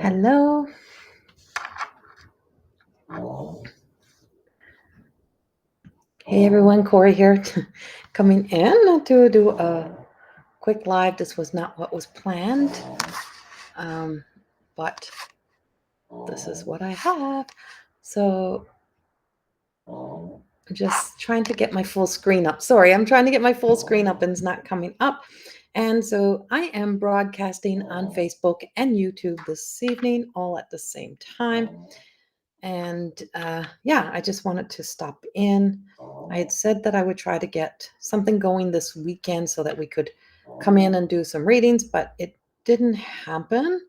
Hello. Hey everyone, Corrie here, coming in to do a quick live. This was not what was planned, but this is what I have. So I'm just trying to get my full screen up. Sorry, I'm trying to get my full screen up and it's not coming up. And so I am broadcasting on Facebook and YouTube this evening, all at the same time. And yeah, I just wanted to stop in. I had said that I would try to get something going this weekend so that we could come in and do some readings, but it didn't happen.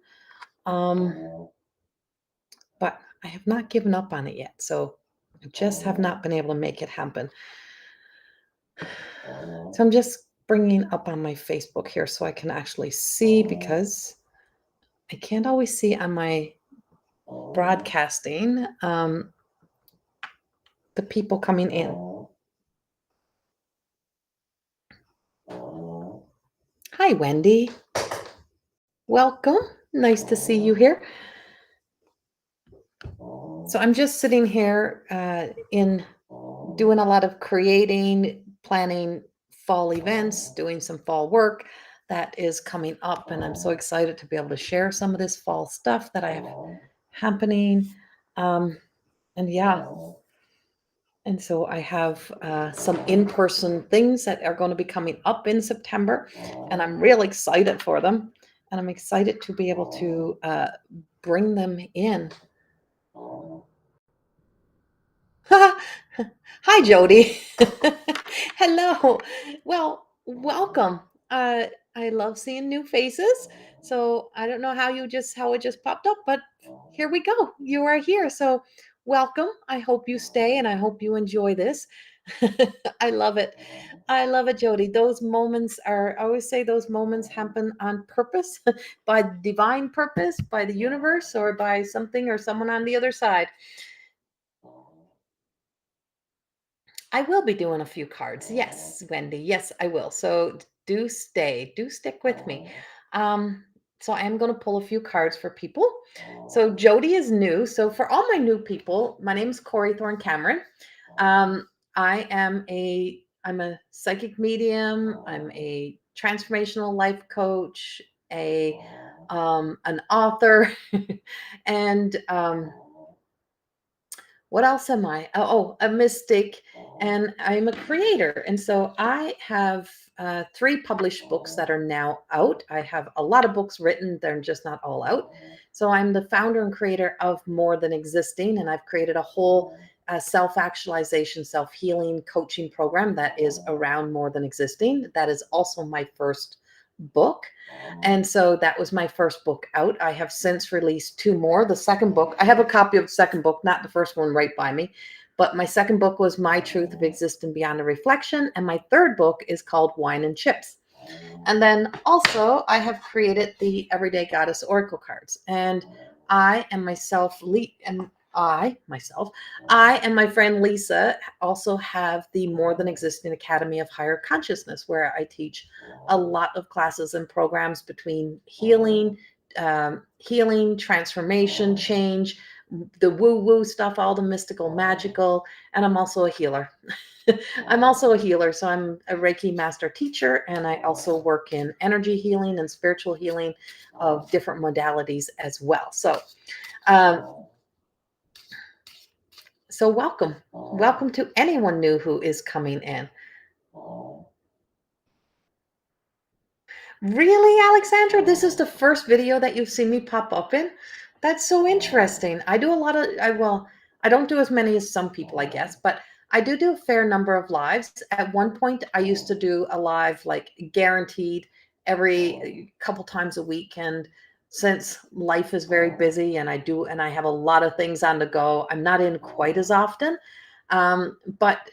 But I have not given up on it yet. So I just have not been able to make it happen. So I'm just bringing up on my Facebook here so I can actually see, because I can't always see on my broadcasting the people coming in. Hi, Wendy. Welcome. Nice to see you here. So I'm just sitting here in doing a lot of creating, planning fall events, doing some fall work that is coming up. And I'm so excited to be able to share some of this fall stuff that I have happening. And yeah. And so I have some in-person things that are going to be coming up in September, and I'm real excited for them. And I'm excited to be able to bring them in. Hi, Jody. Hello. Well, welcome. I love seeing new faces. So I don't know how it just popped up, but here we go. You are here. So welcome. I hope you stay and I hope you enjoy this. I love it. I love it, Jody. Those moments I always say those moments happen on purpose, by divine purpose, by the universe, or by something or someone on the other side. I will be doing a few cards. Yes, Wendy. Yes, I will. So do stick with me. So I am going to pull a few cards for people. So Jody is new. So for all my new people, my name is Corrie Thorne-Cameron. I'm a psychic medium. I'm a transformational life coach, an author, and what else am I? A mystic, and I'm a creator. And so I have 3 published books that are now out. I have a lot of books written, they're just not all out. So I'm the founder and creator of More Than Existing, and I've created a whole self-actualization, self-healing coaching program that is around more than existing. That is also my first book. And so that was my first book out. I have since released 2 more. The second book, I have a copy of the second book, not the first one right by me, but my second book was My Truth of Existence Beyond a Reflection. And my third book is called Wine and Chips. And then also I have created the Everyday Goddess Oracle cards. And I and myself, I and my friend Lisa also have the More Than Existing Academy of Higher Consciousness, where I teach a lot of classes and programs between healing, transformation, change, the woo-woo stuff, all the mystical, magical, and I'm also a healer. I'm also a healer, so I'm a Reiki master teacher, and I also work in energy healing and spiritual healing of different modalities as well. So welcome to anyone new who is coming in. Really, Alexandra? This is the first video that you've seen me pop up in? That's so interesting. I do a lot of, I don't do as many as some people, I guess, but I do a fair number of lives. At one point, I used to do a live, like guaranteed every couple times a week. And since life is very busy and I have a lot of things on the go, I'm not in quite as often. But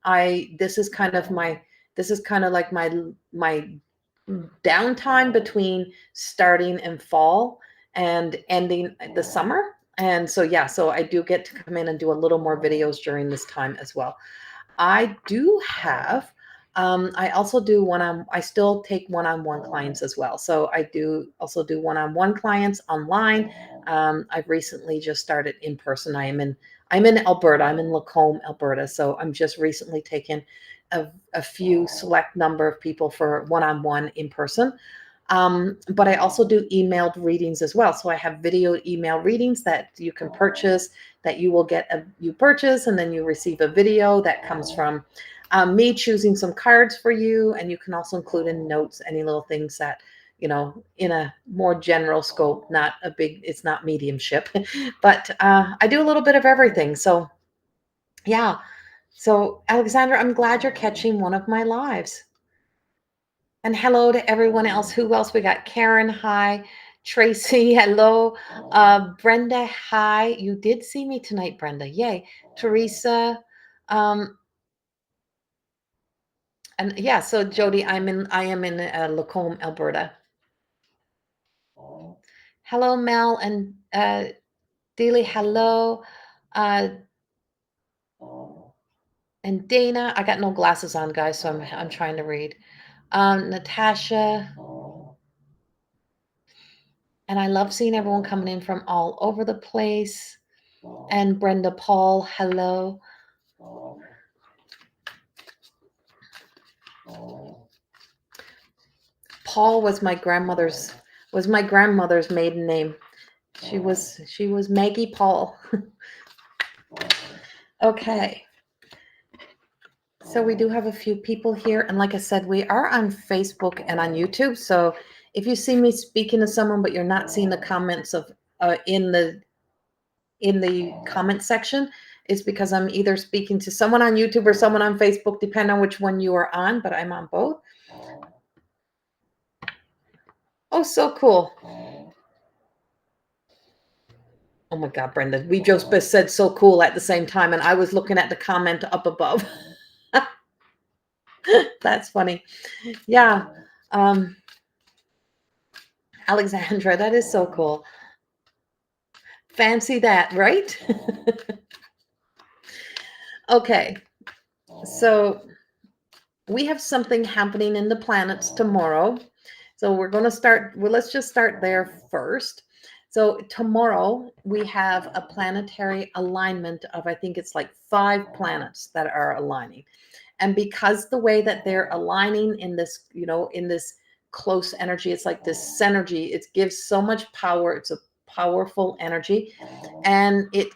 this is kind of like my downtime between starting in fall and ending the summer. And so, yeah, so I do get to come in and do a little more videos during this time as well. I do have I also do I still take one-on-one clients as well. So I do also do one-on-one clients online. I've recently just started in person. I'm in Alberta. I'm in Lacombe, Alberta. So I'm just recently taken a few select number of people for one-on-one in person. But I also do emailed readings as well. So I have video email readings that you can purchase, that you will you purchase, and then you receive a video that comes from me choosing some cards for you. And you can also include in notes any little things that, in a more general scope, it's not mediumship, but I do a little bit of everything. So yeah. So Alexandra, I'm glad you're catching one of my lives. And hello to everyone else. Who else we got? Karen, hi. Tracy, hello. Brenda, hi. You did see me tonight, Brenda. Yay. Teresa. And yeah, so Jody, I am in Lacombe, Alberta. Hello, Mel and Dealey, hello. And Dana, I got no glasses on, guys, so I'm trying to read. Natasha. And I love seeing everyone coming in from all over the place. And Brenda Paul, hello. Paul was my grandmother's maiden name. She was Maggie Paul. Okay. So we do have a few people here, and like I said, we are on Facebook and on YouTube. So if you see me speaking to someone, but you're not seeing the comments of in the comment section, it's because I'm either speaking to someone on YouTube or someone on Facebook, depending on which one you are on. But I'm on both. Oh, so cool. Oh my God, Brenda, we just said so cool at the same time, and I was looking at the comment up above. That's funny. Yeah. Alexandra, that is so cool. Fancy that, right? Okay. So we have something happening in the planets tomorrow. So we're going to start, well, let's just start there first. So tomorrow we have a planetary alignment of, I think it's like 5 planets that are aligning. And because the way that they're aligning in this, in this close energy, it's like this synergy, it gives so much power. It's a powerful energy, and it's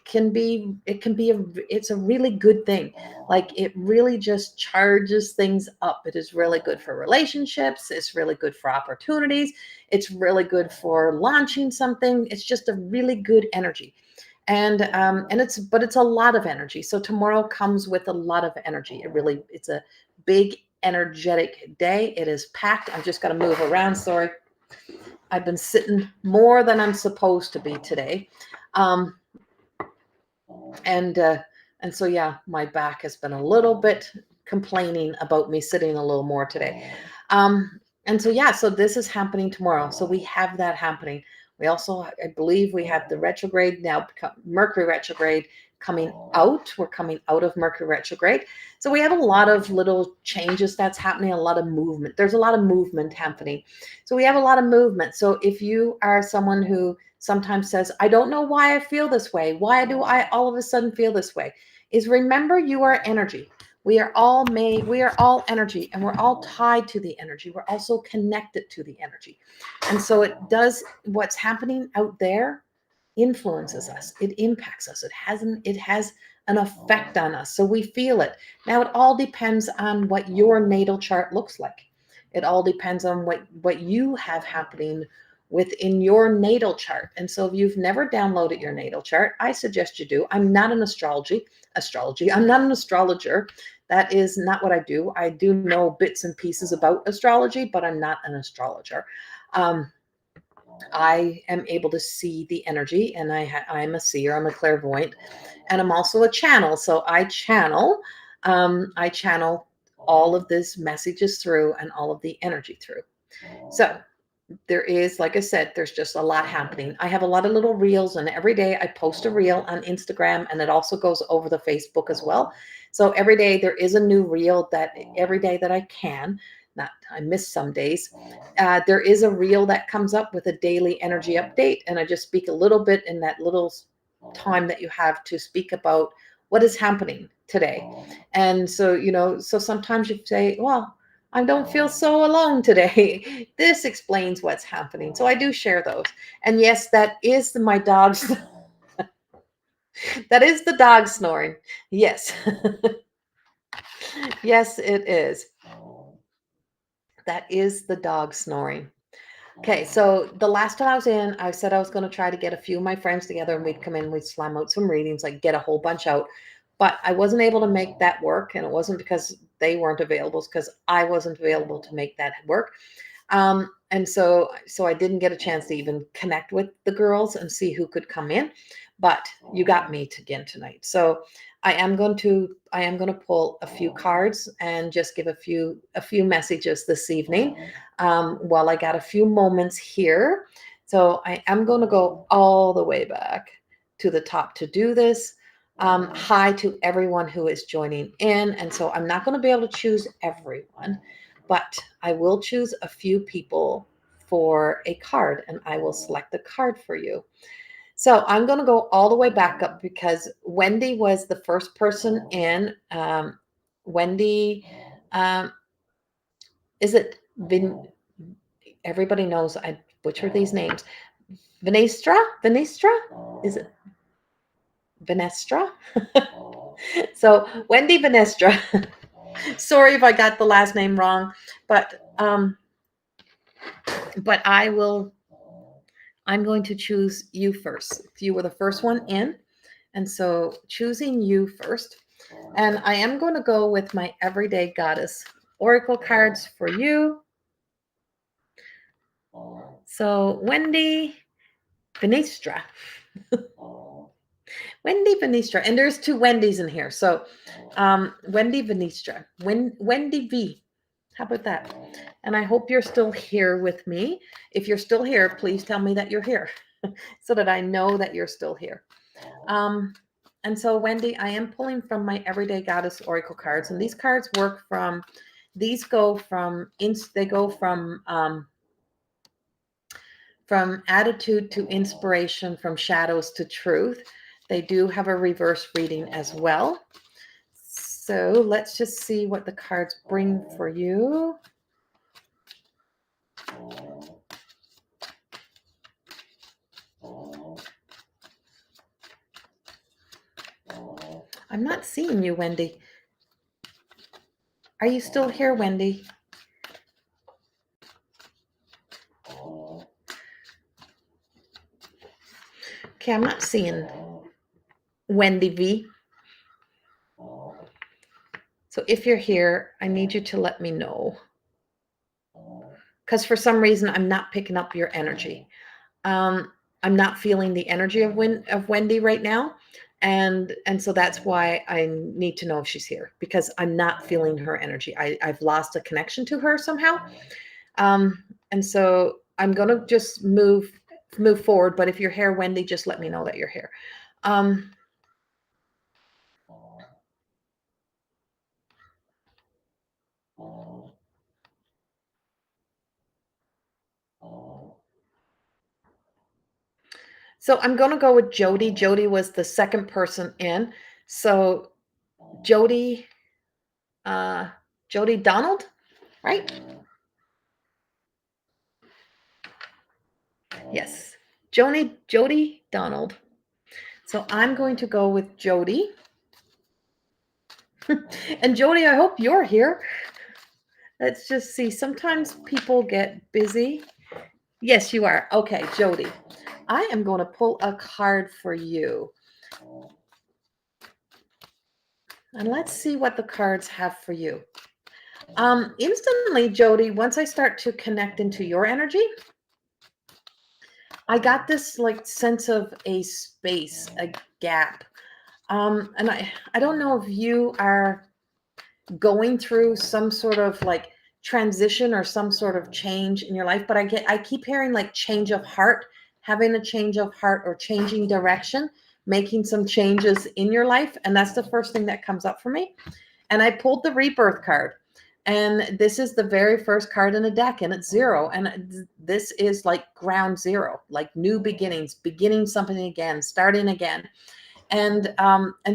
a really good thing. Like, it really just charges things up. It is really good for relationships. It's really good for opportunities. It's really good for launching something. It's just a really good energy. And it's a lot of energy. So tomorrow comes with a lot of energy. It's a big energetic day. It is packed. I've just got to move around. Sorry. I've been sitting more than I'm supposed to be today. And so, yeah, my back has been a little bit complaining about me sitting a little more today. And so, yeah, so this is happening tomorrow. So we have that happening. We also, I believe we have the retrograde now, Mercury retrograde coming out. We're coming out of Mercury retrograde. So we have a lot of little changes that's happening, a lot of movement. There's a lot of movement happening. So we have a lot of movement. So if you are someone who sometimes says, I don't know why I feel this way, why do I all of a sudden feel this way, is remember, you are energy. We are all energy, and we're all tied to the energy. We're also connected to the energy. And so what's happening out there influences us. It impacts us. It has an effect on us. So we feel it. Now, it all depends on what your natal chart looks like. It all depends on what you have happening within your natal chart. And so if you've never downloaded your natal chart, I suggest you do. I'm not an astrology. I'm not an astrologer. That is not what I do. I do know bits and pieces about astrology, but I'm not an astrologer. I am able to see the energy, and I'm a seer. I'm a clairvoyant, and I'm also a channel. So I channel all of these messages through, and all of the energy through. So there is, like I said, there's just a lot happening. I have a lot of little reels, and every day I post a reel on Instagram, and it also goes over the Facebook as well. So every day there is a new reel, that every day that I can, not, I miss some days, there is a reel that comes up with a daily energy update. And I just speak a little bit in that little time that you have to speak about what is happening today. And so, so sometimes you say, well, I don't feel so alone today. This explains what's happening. So I do share those. And yes, that is my dog's, that is the dog snoring. Yes. Yes, it is. That is the dog snoring. Okay, so the last time I was in, I said I was going to try to get a few of my friends together, and we'd come in, we'd slam out some readings, like get a whole bunch out. But I wasn't able to make that work. And it wasn't because they weren't available, it's because I wasn't available to make that work. And so I didn't get a chance to even connect with the girls and see who could come in. But you got me again tonight. So I am going to pull a few cards and just give a few messages this evening, while I got a few moments here. So I am going to go all the way back to the top to do this. Hi to everyone who is joining in. And so I'm not going to be able to choose everyone, but I will choose a few people for a card, and I will select the card for you. So I'm going to go all the way back up because Wendy was the first person in. Wendy, is it everybody knows I butcher these names. Venestra? Is it Venestra? So Wendy Venestra. Sorry if I got the last name wrong, but I'm going to choose you first. You were the first one in, and so choosing you first. And I am going to go with my Everyday Goddess Oracle cards for you. So Wendy Venestra. Wendy Venestra. And there's two Wendy's in here. So Wendy Venestra. Wendy V. How about that? And I hope you're still here with me. If you're still here, please tell me that you're here so that I know that you're still here. And so, Wendy, I am pulling from my Everyday Goddess Oracle cards. And these cards work from, they go from attitude to inspiration, from shadows to truth. They do have a reverse reading as well. So let's just see what the cards bring for you. I'm not seeing you, Wendy. Are you still here, Wendy? Okay, I'm not seeing Wendy V. So if you're here, I need you to let me know. Because for some reason, I'm not picking up your energy. I'm not feeling the energy of Wendy right now. And so that's why I need to know if she's here, because I'm not feeling her energy. I've lost a connection to her somehow. And so I'm going to just move forward. But if you're here, Wendy, just let me know that you're here. So I'm going to go with Jody. Jody was the second person in. So Jody Donald, right? Yes. Jody Donald. So I'm going to go with Jody. And Jody, I hope you're here. Let's just see. Sometimes people get busy. Yes, you are. Okay, Jody. I am going to pull a card for you. And let's see what the cards have for you. Instantly, Jody, once I start to connect into your energy, I got this like sense of a space, a gap. And I don't know if you are going through some sort of like transition or some sort of change in your life, but I keep hearing like change of heart, having a change of heart or changing direction, making some changes in your life. And that's the first thing that comes up for me. And I pulled the rebirth card. And this is the very first card in the deck, and it's zero. And this is like ground zero, like new beginnings, beginning something again, starting again. And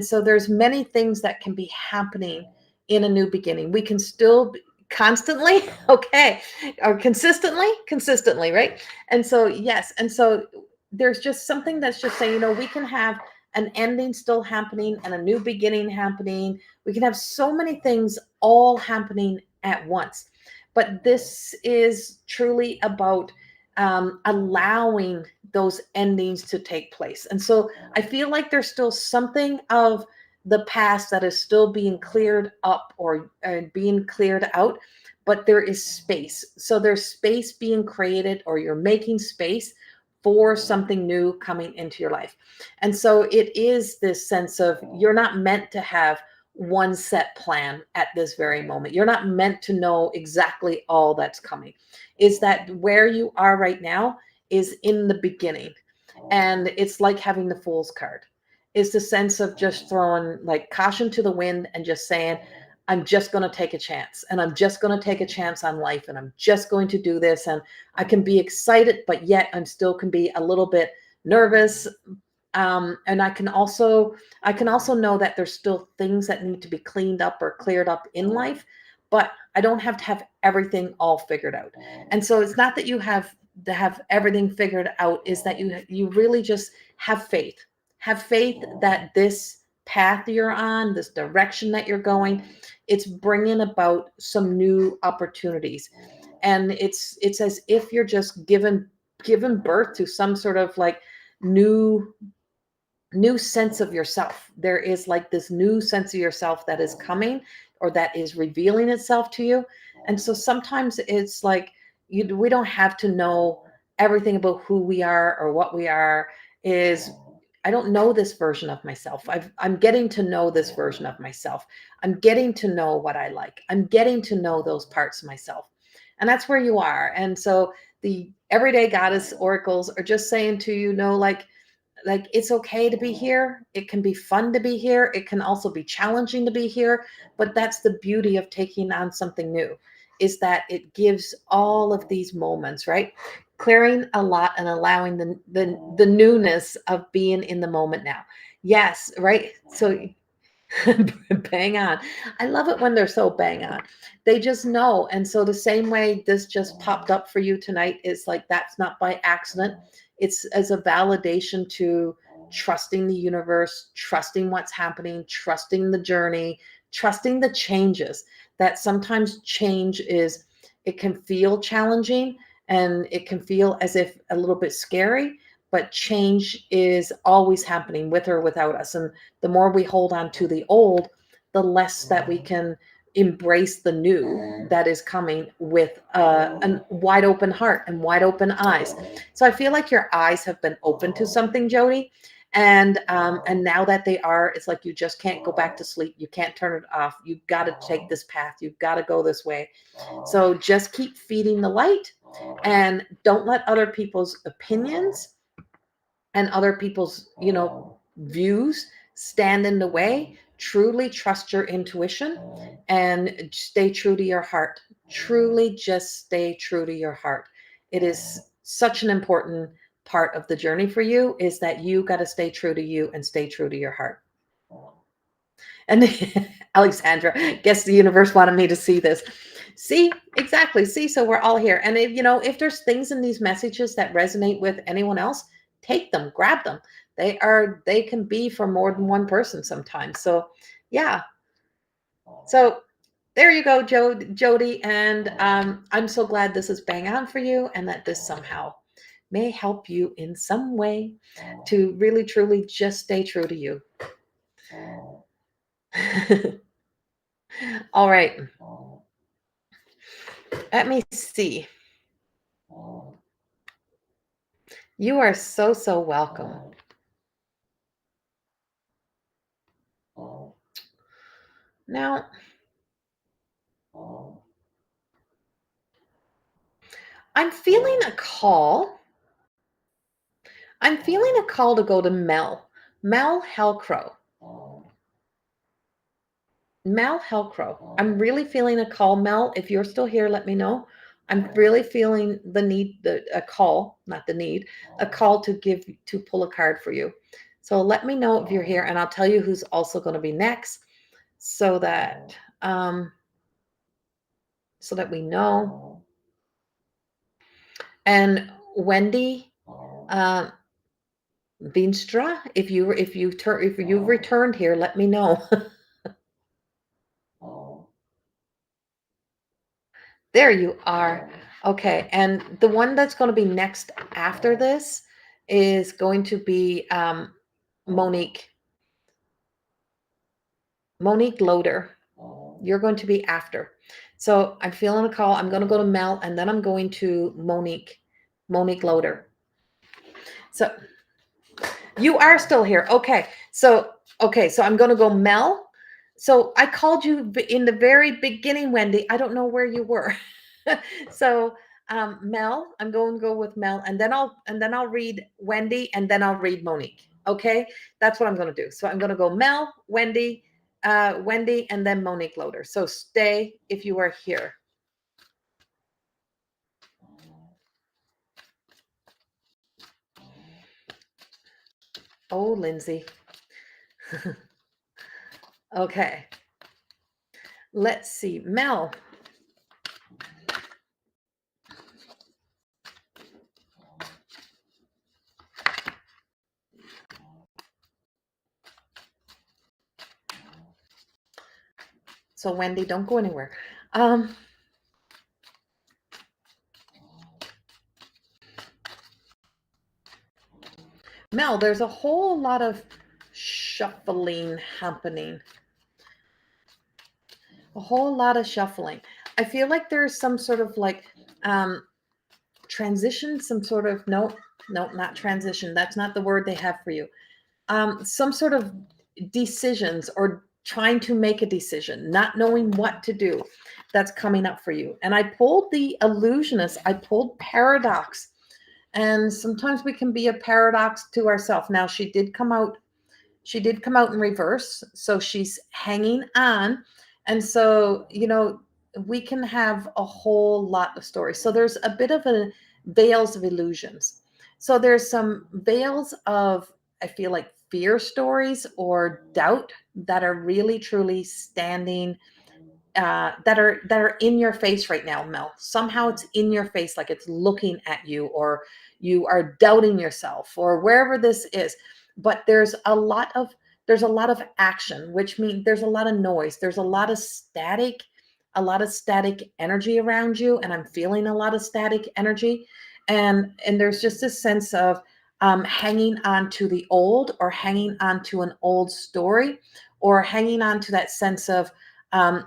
so there's many things that can be happening in a new beginning. We can still constantly, okay, or consistently, right? And so yes, and so there's just something that's just saying, we can have an ending still happening and a new beginning happening. We can have so many things all happening at once. But this is truly about allowing those endings to take place. And so I feel like there's still something of the past that is still being cleared up or being cleared out, but there is space. So there's space being created, or you're making space for something new coming into your life. And so it is this sense of you're not meant to have one set plan at this very moment. You're not meant to know exactly all that's coming. Is that where you are right now is in the beginning. And it's like having the fool's card. It's the sense of just throwing like caution to the wind and just saying, I'm just going to take a chance, and I'm just going to take a chance on life, and I'm just going to do this. And I can be excited, but yet I'm still can be a little bit nervous. And I can also know that there's still things that need to be cleaned up or cleared up in life, but I don't have to have everything all figured out. And so it's not that you have to have everything figured out, is that you really just have faith. Have faith that this path you're on, this direction that you're going, it's bringing about some new opportunities. And it's as if you're just given birth to some sort of like new sense of yourself. There is like this new sense of yourself that is coming, or that is revealing itself to you. And so sometimes it's like we don't have to know everything about who we are or what we are. Is I don't know this version of myself. I'm getting to know this version of myself. I'm getting to know what I like. I'm getting to know those parts of myself. And that's where you are. And so the everyday goddess oracles are just saying to you, like it's okay to be here. It can be fun to be here. It can also be challenging to be here. But that's the beauty of taking on something new, is that it gives all of these moments, right? Clearing a lot and allowing the newness of being in the moment now. Yes, right. So bang on. I love it when they're so bang on. They just know. And so the same way this just popped up for you tonight is like that's not by accident. It's as a validation to trusting the universe, trusting what's happening, trusting the journey, trusting the changes. That sometimes change is, it can feel challenging and it can feel as if a little bit scary, but change is always happening with or without us. And the more we hold on to the old, the less that we can embrace the new that is coming with a wide open heart and wide open eyes. So I feel like your eyes have been open to something, Jody. And now that they are, it's like you just can't go back to sleep. You can't turn it off. You've got to take this path. You've got to go this way. So just keep feeding the light, and don't let other people's opinions and other people's views stand in the way. Truly trust your intuition and stay true to your heart. Truly just stay true to your heart. It is such an important part of the journey for you, is that you got to stay true to you and stay true to your heart. And Alexandra, guess the universe wanted me to see this. See, exactly. See, so we're all here. And if there's things in these messages that resonate with anyone else, take them, grab them. They can be for more than one person sometimes. So yeah. So there you go, Jody. And I'm so glad this is bang on for you, and that this somehow may help you in some way to really, truly just stay true to you. All right. Let me see. You are so, so welcome. Now, I'm feeling a call. I'm feeling a call to go to Mel Hellcrow. Mel Hellcrow. I'm really feeling a call, Mel. If you're still here, let me know. I'm really feeling the need, a call, not the need, a call to pull a card for you. So let me know if you're here, and I'll tell you who's also going to be next, so that um, so that we know. And Wendy uh, Beanstra, if you've returned here, let me know. There you are. Okay, and the one that's going to be next after this is going to be Monique. Monique Loader. You're going to be after. So I'm feeling a call. I'm going to go to Mel, and then I'm going to Monique Loader. So you are still here. Okay, so I'm going to go Mel. So I called you in the very beginning, Wendy. I don't know where you were. So Mel, I'm going to go with Mel, and then I'll read Wendy, and then I'll read Monique. Okay, that's what I'm going to do. So I'm going to go Mel, Wendy, and then Monique Loader. So stay if you are here. Oh, Lindsay. Okay. Let's see. Mel. So Wendy, don't go anywhere. Mel, there's a whole lot of shuffling happening. A whole lot of shuffling. I feel like there's some sort of like transition, some sort of no, not transition. That's not the word they have for you. Some sort of decisions or trying to make a decision, not knowing what to do. That's coming up for you. And I pulled the illusionist. I pulled paradox. And sometimes we can be a paradox to ourselves. Now she did come out in reverse, so she's hanging on. And so, we can have a whole lot of stories. So there's a bit of a veils of illusions. So there's some veils of, I feel like, fear stories or doubt that are really truly standing, that are in your face right now, Mel. Somehow it's in your face, like it's looking at you, or you are doubting yourself, or wherever this is. But there's a lot of action, which means there's a lot of noise. There's a lot of static energy around you, and I'm feeling a lot of static energy, and there's just this sense of hanging on to the old, or hanging on to an old story, or hanging on to that sense of um,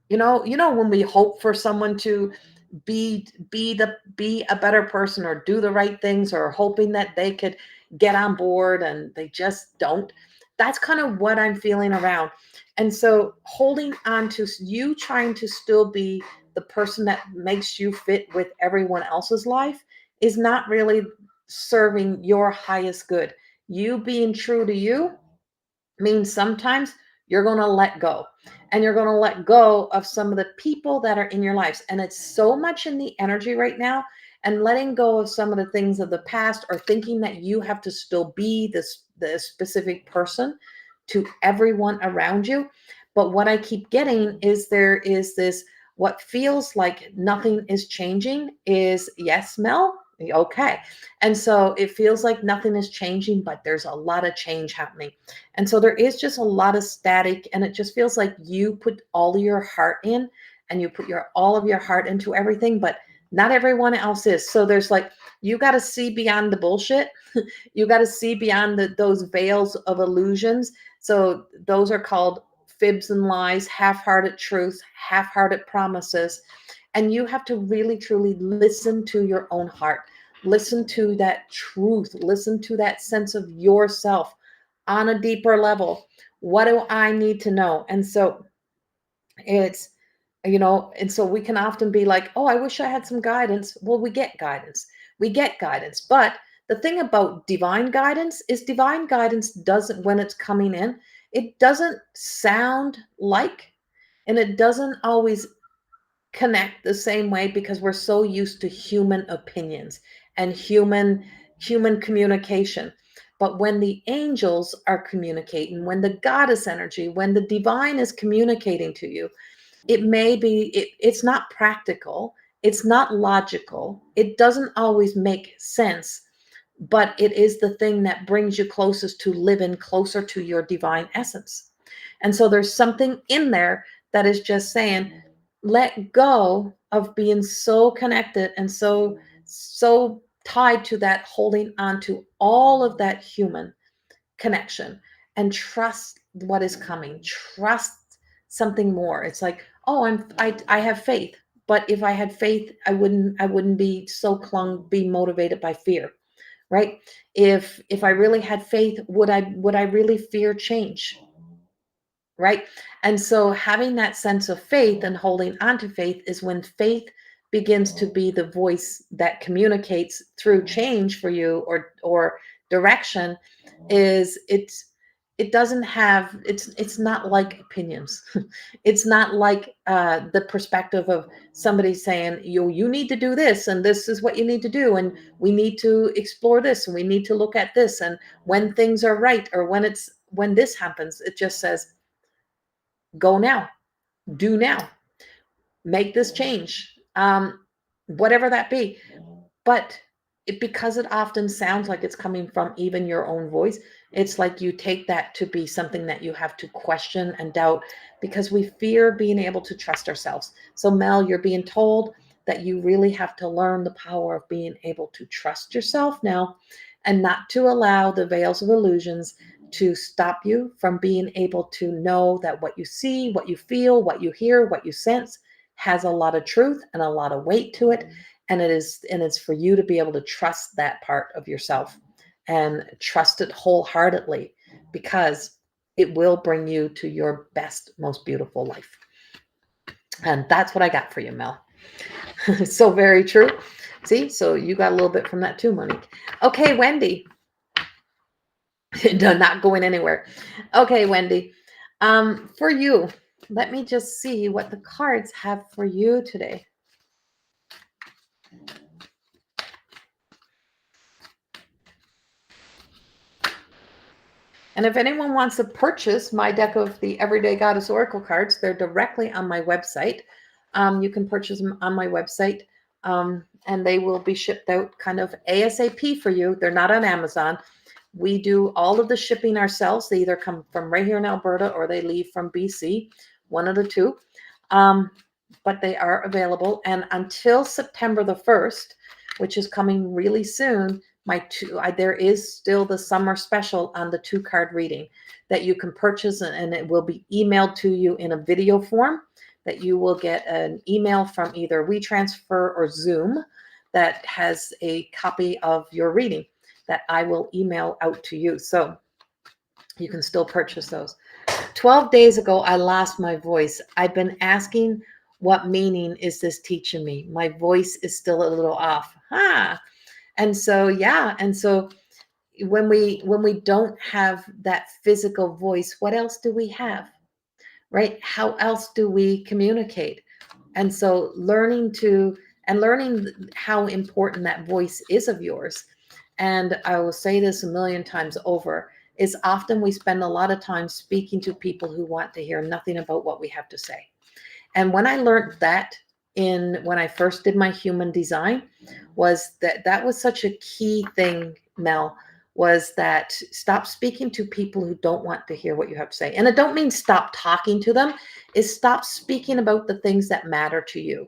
when we hope for someone to be a better person, or do the right things, or hoping that they could get on board and they just don't. That's kind of what I'm feeling around. And so holding on to you, trying to still be the person that makes you fit with everyone else's life, is not really serving your highest good. You being true to you means sometimes you're going to let go, and you're going to let go of some of the people that are in your lives. And it's so much in the energy right now, and letting go of some of the things of the past, or thinking that you have to still be this specific person to everyone around you. But what I keep getting is there is this, what feels like nothing is changing is, yes, Mel. Okay. And so it feels like nothing is changing, but there's a lot of change happening. And so there is just a lot of static, and it just feels like you put all your heart in, and you put all of your heart into everything, but not everyone else is. So there's like, you got to see beyond the bullshit. You got to see beyond those veils of illusions. So those are called fibs and lies, half-hearted truth, half-hearted promises. And you have to really, truly listen to your own heart. Listen to that truth. Listen to that sense of yourself on a deeper level. What do I need to know? And so it's And so we can often be like, oh, I wish I had some guidance. Well, we get guidance. We get guidance. But the thing about divine guidance doesn't, when it's coming in, it doesn't sound like, and it doesn't always connect the same way, because we're so used to human opinions and human communication. But when the angels are communicating, when the goddess energy, when the divine is communicating to you, it may be, it's not practical, it's not logical, it doesn't always make sense, but it is the thing that brings you closest to living closer to your divine essence. And so there's something in there that is just saying, let go of being so connected and so tied to that, holding on to all of that human connection, and trust what is coming. Trust something more. It's like, oh, I have faith, but if I had faith, I wouldn't be so be motivated by fear, right? If I really had faith, would I really fear change? Right? And so having that sense of faith and holding on to faith is when faith begins to be the voice that communicates through change for you, or direction. Is it doesn't have, it's not like opinions. It's not like the perspective of somebody saying, you need to do this, and this is what you need to do, and we need to explore this, and we need to look at this, and when things are right, or when this happens. It just says, go now, do now, make this change, whatever that be. But because it often sounds like it's coming from even your own voice, it's like you take that to be something that you have to question and doubt, because we fear being able to trust ourselves. So Mel, you're being told that you really have to learn the power of being able to trust yourself now, and not to allow the veils of illusions to stop you from being able to know that what you see, what you feel, what you hear, what you sense has a lot of truth and a lot of weight to it. And it's for you to be able to trust that part of yourself, and trust it wholeheartedly, because it will bring you to your best, most beautiful life. And that's what I got for you, Mel. So very true. See, so you got a little bit from that too, Monique. Okay, Wendy. No, not going anywhere. Okay, Wendy. For you, let me just see what the cards have for you today. And if anyone wants to purchase my deck of the Everyday Goddess Oracle cards, they're directly on my website. You can purchase them on my website, and they will be shipped out kind of ASAP for you. They're not on Amazon. We do all of the shipping ourselves. They either come from right here in Alberta, or they leave from BC, one of the two. But they are available. And until September the 1st, which is coming really soon, there is still the summer special on the 2-card reading that you can purchase, and it will be emailed to you in a video form, that you will get an email from either WeTransfer or Zoom that has a copy of your reading that I will email out to you. So you can still purchase those. 12 days ago, I lost my voice. I've been asking, what meaning is this teaching me? My voice is still a little off. And so, yeah. And so when we don't have that physical voice, what else do we have? Right? How else do we communicate? And so learning how important that voice is of yours. And I will say this a million times over, is often we spend a lot of time speaking to people who want to hear nothing about what we have to say. And when I learned that when I first did my human design, was that was such a key thing, Mel, was that stop speaking to people who don't want to hear what you have to say. And I don't mean stop talking to them, is stop speaking about the things that matter to you.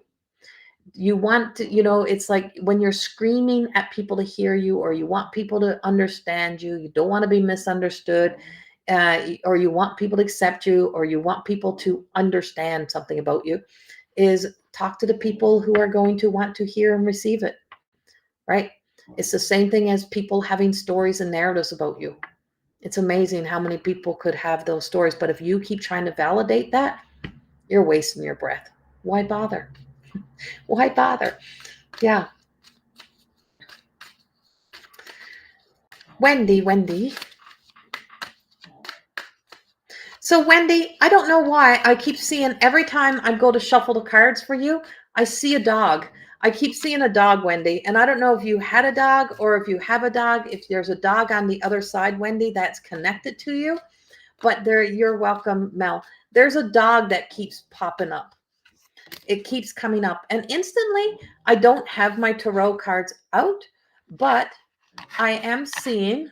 You want to, it's like when you're screaming at people to hear you, or you want people to understand you, you don't want to be misunderstood, or you want people to accept you, or you want people to understand something about you, is talk to the people who are going to want to hear and receive it, right? It's the same thing as people having stories and narratives about you. It's amazing how many people could have those stories, but if you keep trying to validate that, you're wasting your breath. Why bother? Why bother? Yeah. Wendy. So, Wendy, I don't know why I keep seeing every time I go to shuffle the cards for you, I see a dog. I keep seeing a dog, Wendy. And I don't know if you had a dog or if you have a dog, if there's a dog on the other side, Wendy, that's connected to you. But there, you're welcome, Mel. There's a dog that keeps popping up. It keeps coming up. And instantly, I don't have my tarot cards out, but I am seeing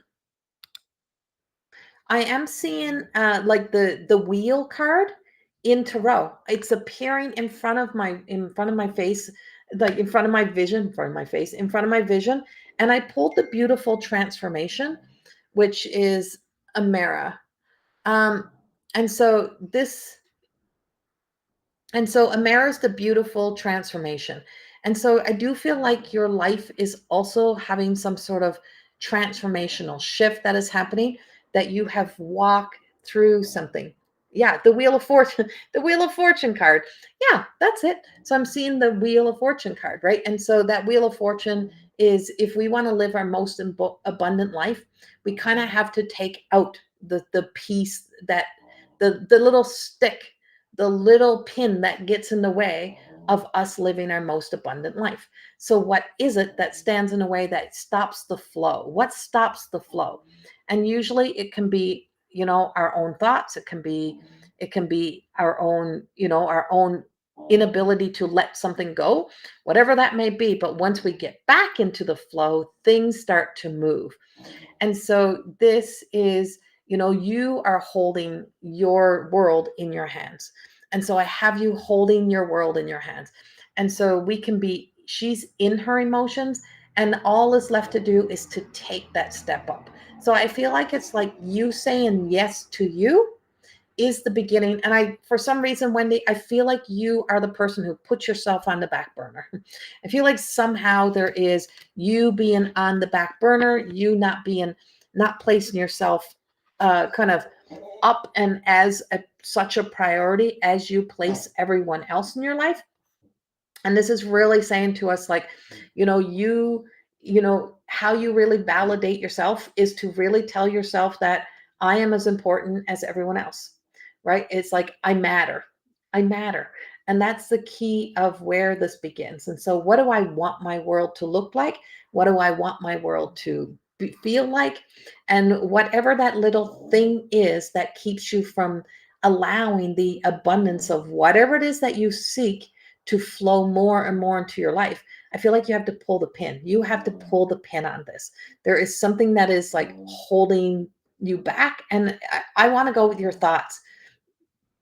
like the wheel card in tarot. It's appearing in front of my face, like in front of my vision, in front of my face, in front of my vision. And I pulled the beautiful transformation, which is a mirror. Um, and so this and so Amara is the beautiful transformation. And so I do feel like your life is also having some sort of transformational shift that is happening, that you have walked through something. Yeah, the Wheel of Fortune, the Wheel of Fortune card. Yeah, that's it. So I'm seeing the Wheel of Fortune card, right? And so that Wheel of Fortune is, if we want to live our most abundant life, we kind of have to take out the piece that the little stick, the little pin that gets in the way of us living our most abundant life. So, what is it that stands in a way that stops the flow? What stops the flow? And usually it can be, our own thoughts. It can be our own, our own inability to let something go, whatever that may be. But once we get back into the flow, things start to move. And so this is, you are holding your world in your hands. And so I have you holding your world in your hands. And so she's in her emotions, and all is left to do is to take that step up. So I feel like it's like you saying yes to you is the beginning. And for some reason, Wendy, I feel like you are the person who puts yourself on the back burner. I feel like somehow there is you being on the back burner, you not placing yourself kind of up and as such a priority as you place everyone else in your life. And this is really saying to us, like, how you really validate yourself is to really tell yourself that I am as important as everyone else, right? It's like, I matter. And that's the key of where this begins. And so, what do I want my world to look like? What do I want my world to feel like? And whatever that little thing is that keeps you from allowing the abundance of whatever it is that you seek to flow more and more into your life, I feel like you have to pull the pin. You have to pull the pin on this. There is something that is like holding you back. And I want to go with your thoughts.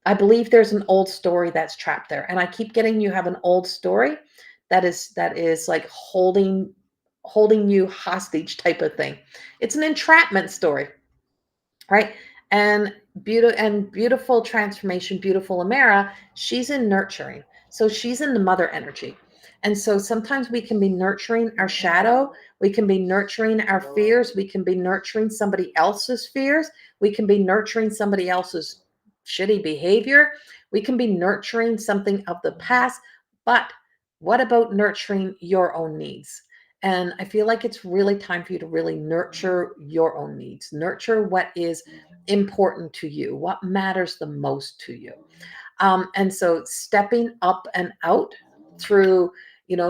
I believe there's an old story that's trapped there. And I keep getting you have an old story that is like holding you hostage type of thing. It's an entrapment story, right? And beautiful transformation, beautiful Amara, she's in nurturing. So she's in the mother energy. And so sometimes we can be nurturing our shadow, we can be nurturing our fears, we can be nurturing somebody else's fears, we can be nurturing somebody else's shitty behavior, we can be nurturing something of the past. But what about nurturing your own needs? And I feel like it's really time for you to really nurture your own needs, nurture what is important to you, what matters the most to you. And so stepping up and out through,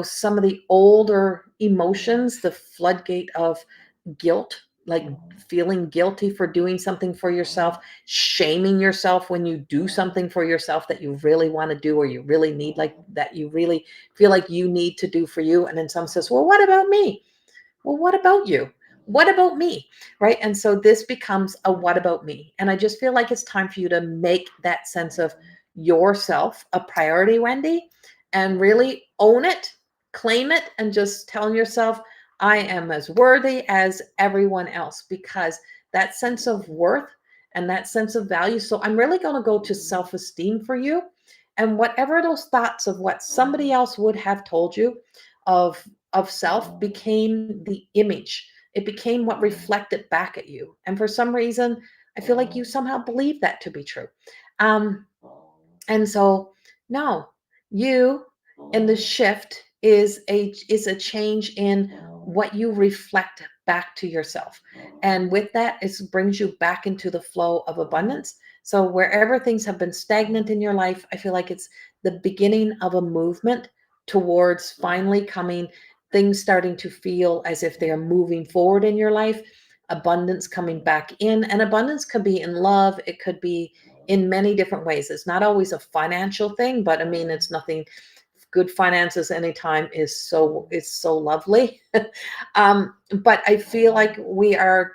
some of the older emotions, the floodgate of guilt, like feeling guilty for doing something for yourself, shaming yourself when you do something for yourself that you really want to do or you really need, like that you really feel like you need to do for you. And then someone says, well, what about me? Well, what about you? What about me? Right. And so this becomes a what about me? And I just feel like it's time for you to make that sense of yourself a priority, Wendy, and really own it, claim it, and just telling yourself, I am as worthy as everyone else, because that sense of worth and that sense of value. So I'm really going to go to self esteem for you. And whatever those thoughts of what somebody else would have told you of self became the image. It became what reflected back at you. And for some reason, I feel like you somehow believe that to be true. Um, and so, no, You and the shift is a change in what you reflect back to yourself. And with that, it brings you back into the flow of abundance. So wherever things have been stagnant in your life, I feel like it's the beginning of a movement towards finally coming, things starting to feel as if they are moving forward in your life, abundance coming back in. And abundance could be in love, it could be in many different ways. It's not always a financial thing, but I mean, it's nothing. Good finances anytime is so lovely. But I feel like we are,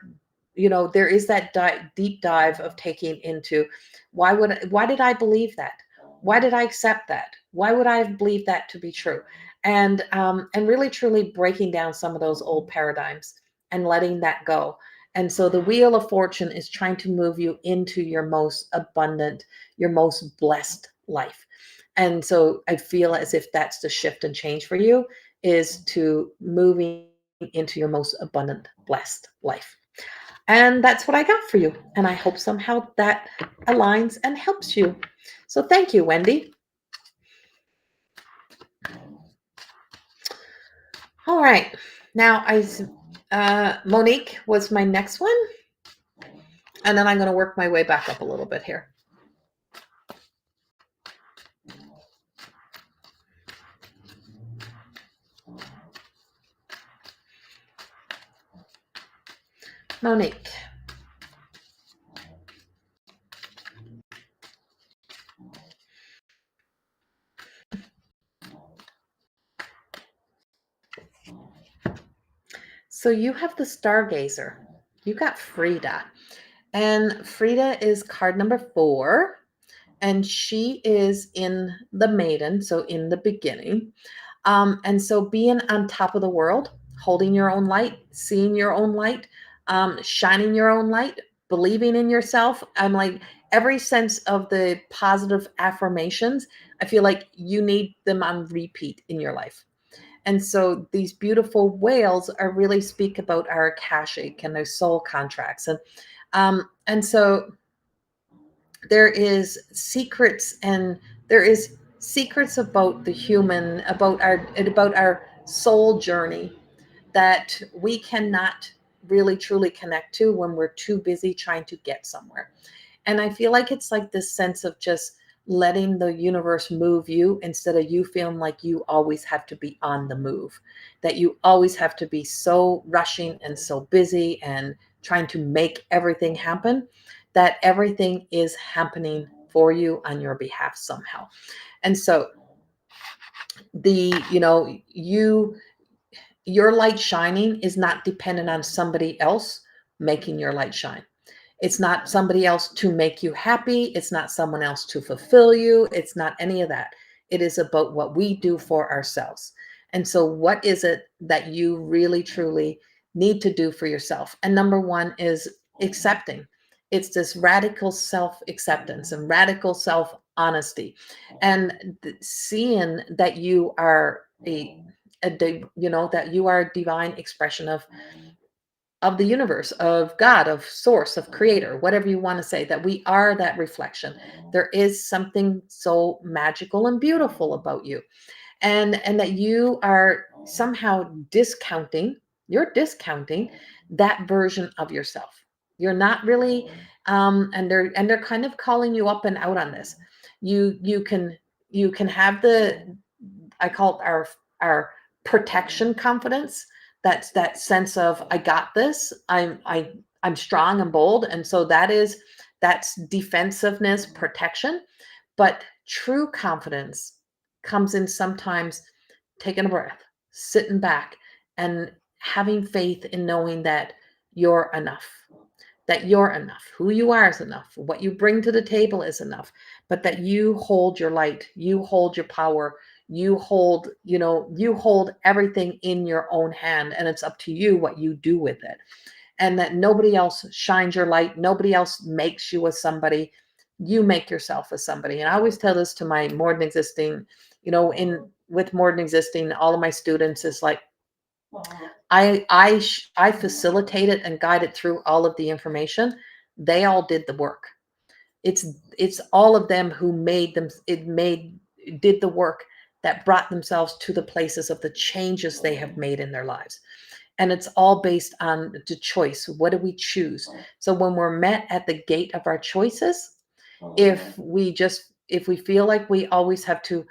there is that deep dive of taking into why did I believe that? Why did I accept that? Why would I believe that to be true? And really truly breaking down some of those old paradigms and letting that go. And so the wheel of fortune is trying to move you into your most abundant, your most blessed life. And so I feel as if that's the shift and change for you, is to moving into your most abundant, blessed life. And that's what I got for you. And I hope somehow that aligns and helps you. So thank you, Wendy. All right. Now Monique was my next one. And then I'm going to work my way back up a little bit here. Monique. So you have the Stargazer. You got Frida. And Frida is card number 4. And she is in the maiden, so in the beginning. And so being on top of the world, holding your own light, seeing your own light, shining your own light, believing in yourself. I'm like, every sense of the positive affirmations, I feel like you need them on repeat in your life. And so these beautiful whales are really speak about our akashic and our soul contracts. And so there is secrets about the human, about our soul journey, that we cannot really truly connect to when we're too busy trying to get somewhere. And I feel like it's like this sense of just letting the universe move you instead of you feeling like you always have to be on the move, that you always have to be so rushing and so busy and trying to make everything happen, that everything is happening for you on your behalf somehow. And so the, your light shining is not dependent on somebody else making your light shine. It's not somebody else to make you happy. It's not someone else to fulfill you. It's not any of that. It is about what we do for ourselves. And so, what is it that you really, truly need to do for yourself? And number one is accepting. It's this radical self acceptance and radical self honesty, and seeing that you are that you are a divine expression of the universe, of God, of source, of creator, whatever you want to say, that we are that reflection. There is something so magical and beautiful about you. And that you are somehow you're discounting that version of yourself. You're not really, and they're kind of calling you up and out on this. You can have the, I call it our protection confidence. That's that sense of, I got this. I'm strong and bold, and so that's defensiveness, protection. But true confidence comes in sometimes taking a breath, sitting back, and having faith in knowing that you're enough, that you're enough. Who you are is enough. What you bring to the table is enough. But that you hold your light, you hold your power, you hold everything in your own hand, and it's up to you what you do with it. And that nobody else shines your light, nobody else makes you as somebody. You make yourself as somebody. And I always tell this to my more than existing, in with more than existing, all of my students is like, I facilitated and guided through all of the information. They all did the work. It's all of them who made them. It made did the work that brought themselves to the places of the changes they have made in their lives. And it's all based on the choice. What do we choose? So when we're met at the gate of our choices, if we feel like we always have to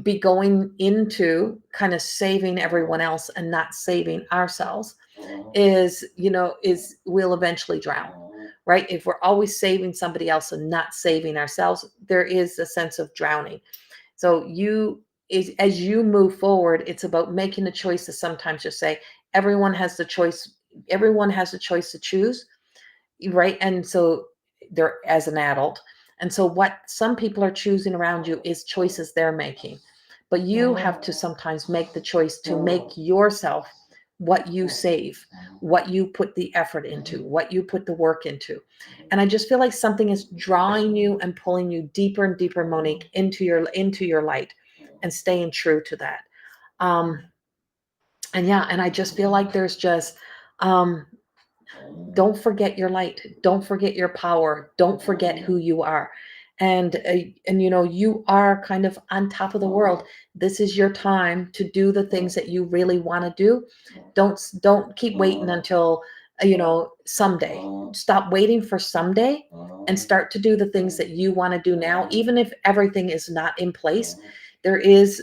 be going into kind of saving everyone else and not saving ourselves, is we'll eventually drown, right? If we're always saving somebody else and not saving ourselves, there is a sense of drowning. So as you move forward, it's about making a choice to sometimes just say, everyone has the choice. Everyone has the choice to choose, right? And so they're as an adult. And so what some people are choosing around you is choices they're making. But you have to sometimes make the choice to make yourself what you save, what you put the effort into, what you put the work into. And I just feel like something is drawing you and pulling you deeper and deeper, Monique, into your light, and staying true to that. And yeah, and I just feel like there's just don't forget your light, don't forget your power, don't forget who you are. And you are kind of on top of the world. This is your time to do the things that you really want to do. Don't keep waiting until someday. Stop waiting for someday and start to do the things that you want to do now, even if everything is not in place. There is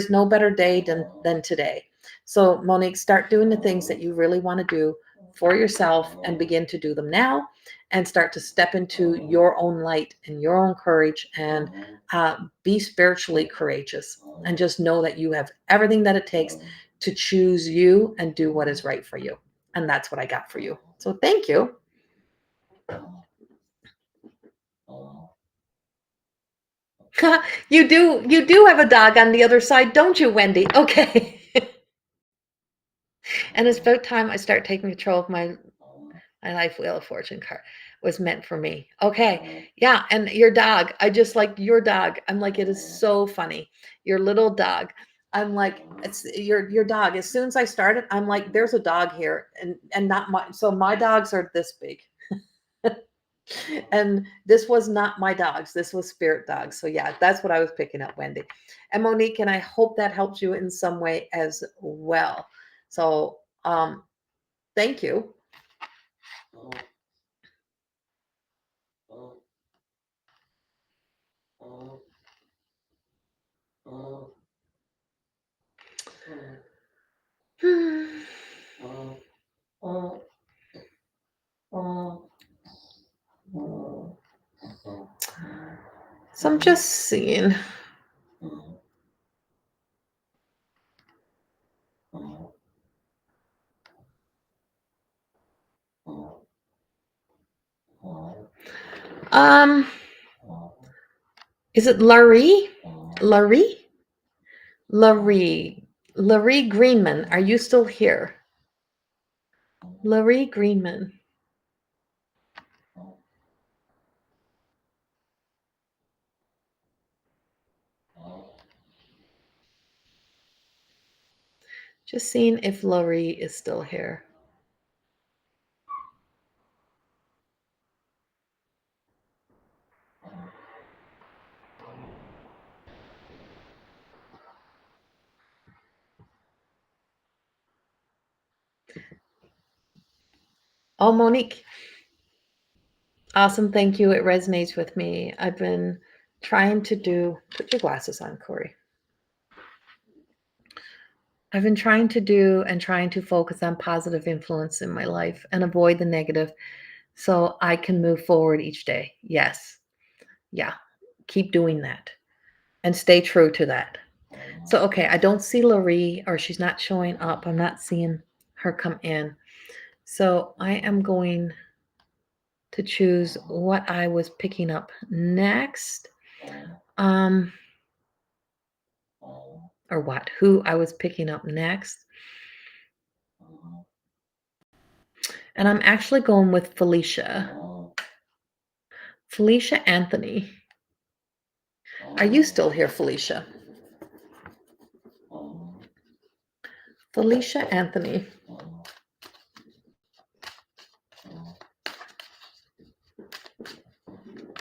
no better day than today. So Monique, start doing the things that you really want to do for yourself and begin to do them now, and start to step into your own light and your own courage, and be spiritually courageous, and just know that you have everything that it takes to choose you and do what is right for you. And that's what I got for you. So thank you. You do have a dog on the other side, don't you, Wendy? Okay. And it's about time I start taking control of my life. Wheel of Fortune card was meant for me. Okay. Yeah. And your dog, I just like your dog. I'm like, it is so funny. Your little dog. I'm like, it's your dog. As soon as I started, I'm like, there's a dog here, and not my, so my dogs are this big. And this was not my dogs. This was spirit dogs. So yeah, that's what I was picking up, Wendy. And Monique, and I hope that helps you in some way as well. So thank you. So I'm just seeing. Um, is it Laurie? Laurie? Laurie. Laurie Greenman. Are you still here? Laurie Greenman. Just seeing if Laurie is still here. Oh, Monique. Awesome. Thank you. It resonates with me. I've been trying to put your glasses on, Corey. I've been trying to focus on positive influence in my life and avoid the negative, so I can move forward each day. Yes. Yeah. Keep doing that and stay true to that. So, okay, I don't see Laurie, or she's not showing up. I'm not seeing her come in. So I am going to choose what I was picking up next. Who I was picking up next. And I'm actually going with Felicia. Felicia Anthony. Are you still here, Felicia? Felicia Anthony.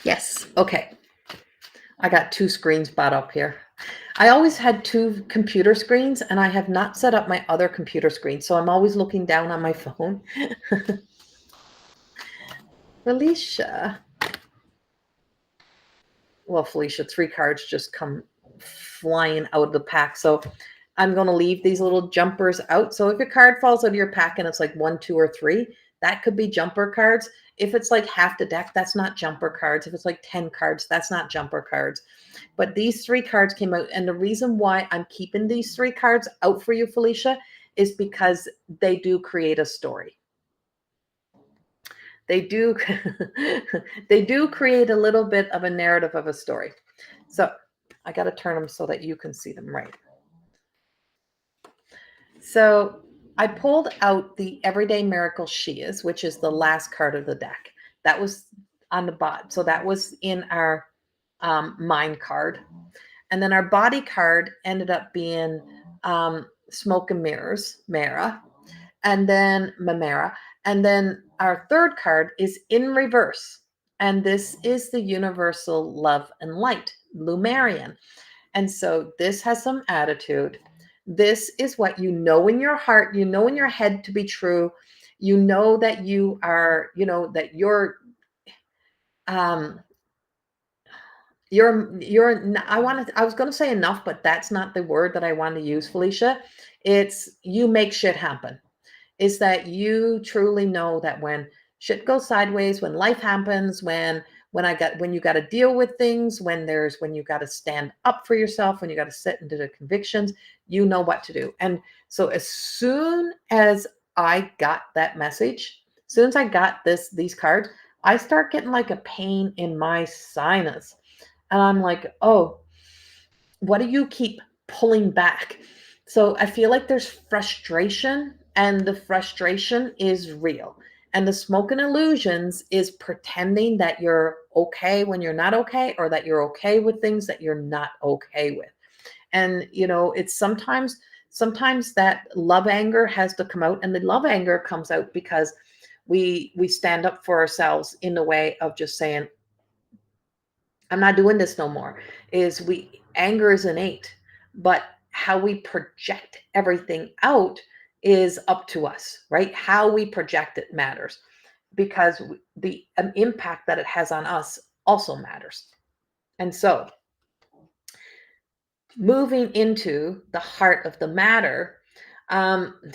Yes. Okay. I got two screens bought up here. I always had two computer screens, and I have not set up my other computer screen, so I'm always looking down on my phone. Felicia. Well, Felicia, three cards just come flying out of the pack. So I'm going to leave these little jumpers out. So if your card falls out of your pack and it's like 1, 2, or 3, that could be jumper cards. If it's like half the deck, that's not jumper cards. If it's like 10 cards, that's not jumper cards. But these three cards came out. And the reason why I'm keeping these three cards out for you, Felicia, is because they do create a story. They do they do create a little bit of a narrative of a story. So I got to turn them so that you can see them right. So I pulled out the Everyday Miracle She Is, which is the last card of the deck. That was on the bottom. So that was in our mind card. And then our body card ended up being Smoke and Mirrors, Mara. And then Mamera. And then our third card is in reverse. And this is the Universal Love and Light, Lumerian. And so this has some attitude. This is what you know in your heart, you know in your head to be true. You know that you are, you know, that you're I was going to say enough, but that's not the word that I want to use, Felicia. It's you make shit happen. Is that you truly know that when shit goes sideways, when life happens, when you got to deal with things, when you got to stand up for yourself, when you got to sit into the convictions, you know what to do. And so as soon as I got that message, as soon as I got these cards, I start getting like a pain in my sinus. And I'm like, oh, what do you keep pulling back? So I feel like there's frustration, and the frustration is real. And the smoke and illusions is pretending that you're okay when you're not okay, or that you're okay with things that you're not okay with. And you know, it's sometimes that love anger has to come out, and the love anger comes out because we stand up for ourselves in the way of just saying, I'm not doing this no more. Is we anger is innate, but how we project everything out is up to us, right? How we project it matters, because the impact that it has on us also matters. And so moving into the heart of the matter,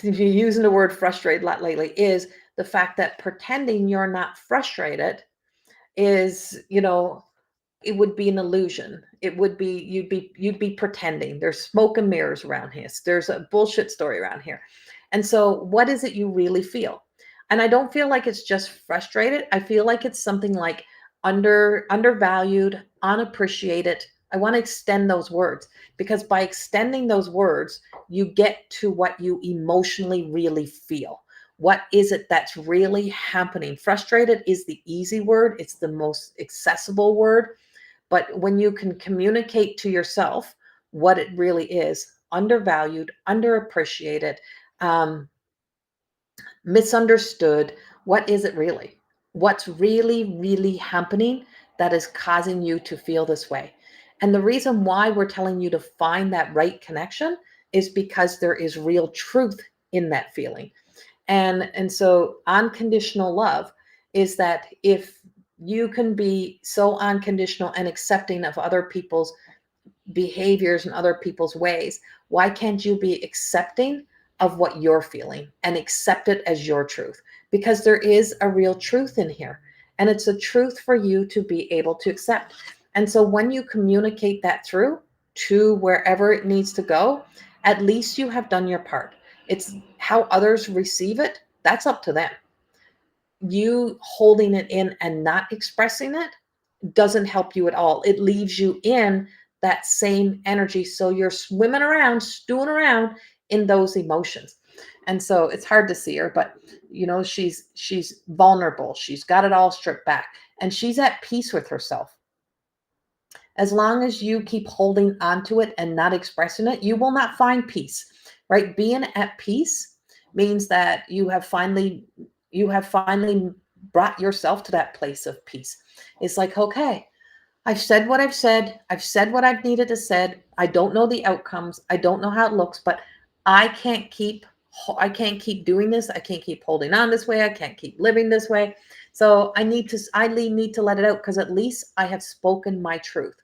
using the word frustrated a lot lately, is the fact that pretending you're not frustrated is, you know, it would be an illusion. It would be you'd be pretending. There's smoke and mirrors around here. There's a bullshit story around here. And so what is it you really feel? And I don't feel like it's just frustrated. I feel like it's something like undervalued, unappreciated. I want to extend those words, because by extending those words, you get to what you emotionally really feel. What is it that's really happening? Frustrated is the easy word. It's the most accessible word. But when you can communicate to yourself what it really is, undervalued, underappreciated, um, misunderstood, what is it really? What's really, really happening that is causing you to feel this way? And the reason why we're telling you to find that right connection is because there is real truth in that feeling. And so unconditional love is that if you can be so unconditional and accepting of other people's behaviors and other people's ways, why can't you be accepting of what you're feeling and accept it as your truth? Because there is a real truth in here, and it's a truth for you to be able to accept. And so when you communicate that through to wherever it needs to go, at least you have done your part. It's how others receive it, that's up to them. You holding it in and not expressing it doesn't help you at all. It leaves you in that same energy. So you're swimming around, stewing around in those emotions. And so it's hard to see her, but you know, she's vulnerable. She's got it all stripped back, and she's at peace with herself. As long as you keep holding onto it and not expressing it, you will not find peace, right? Being at peace means that you have finally brought yourself to that place of peace. It's like, okay, I've said what I've said. I've said what I've needed to said. I don't know the outcomes. I don't know how it looks, but I can't keep I can't keep doing this. I can't keep holding on this way. I can't keep living this way. So I need to let it out because at least I have spoken my truth.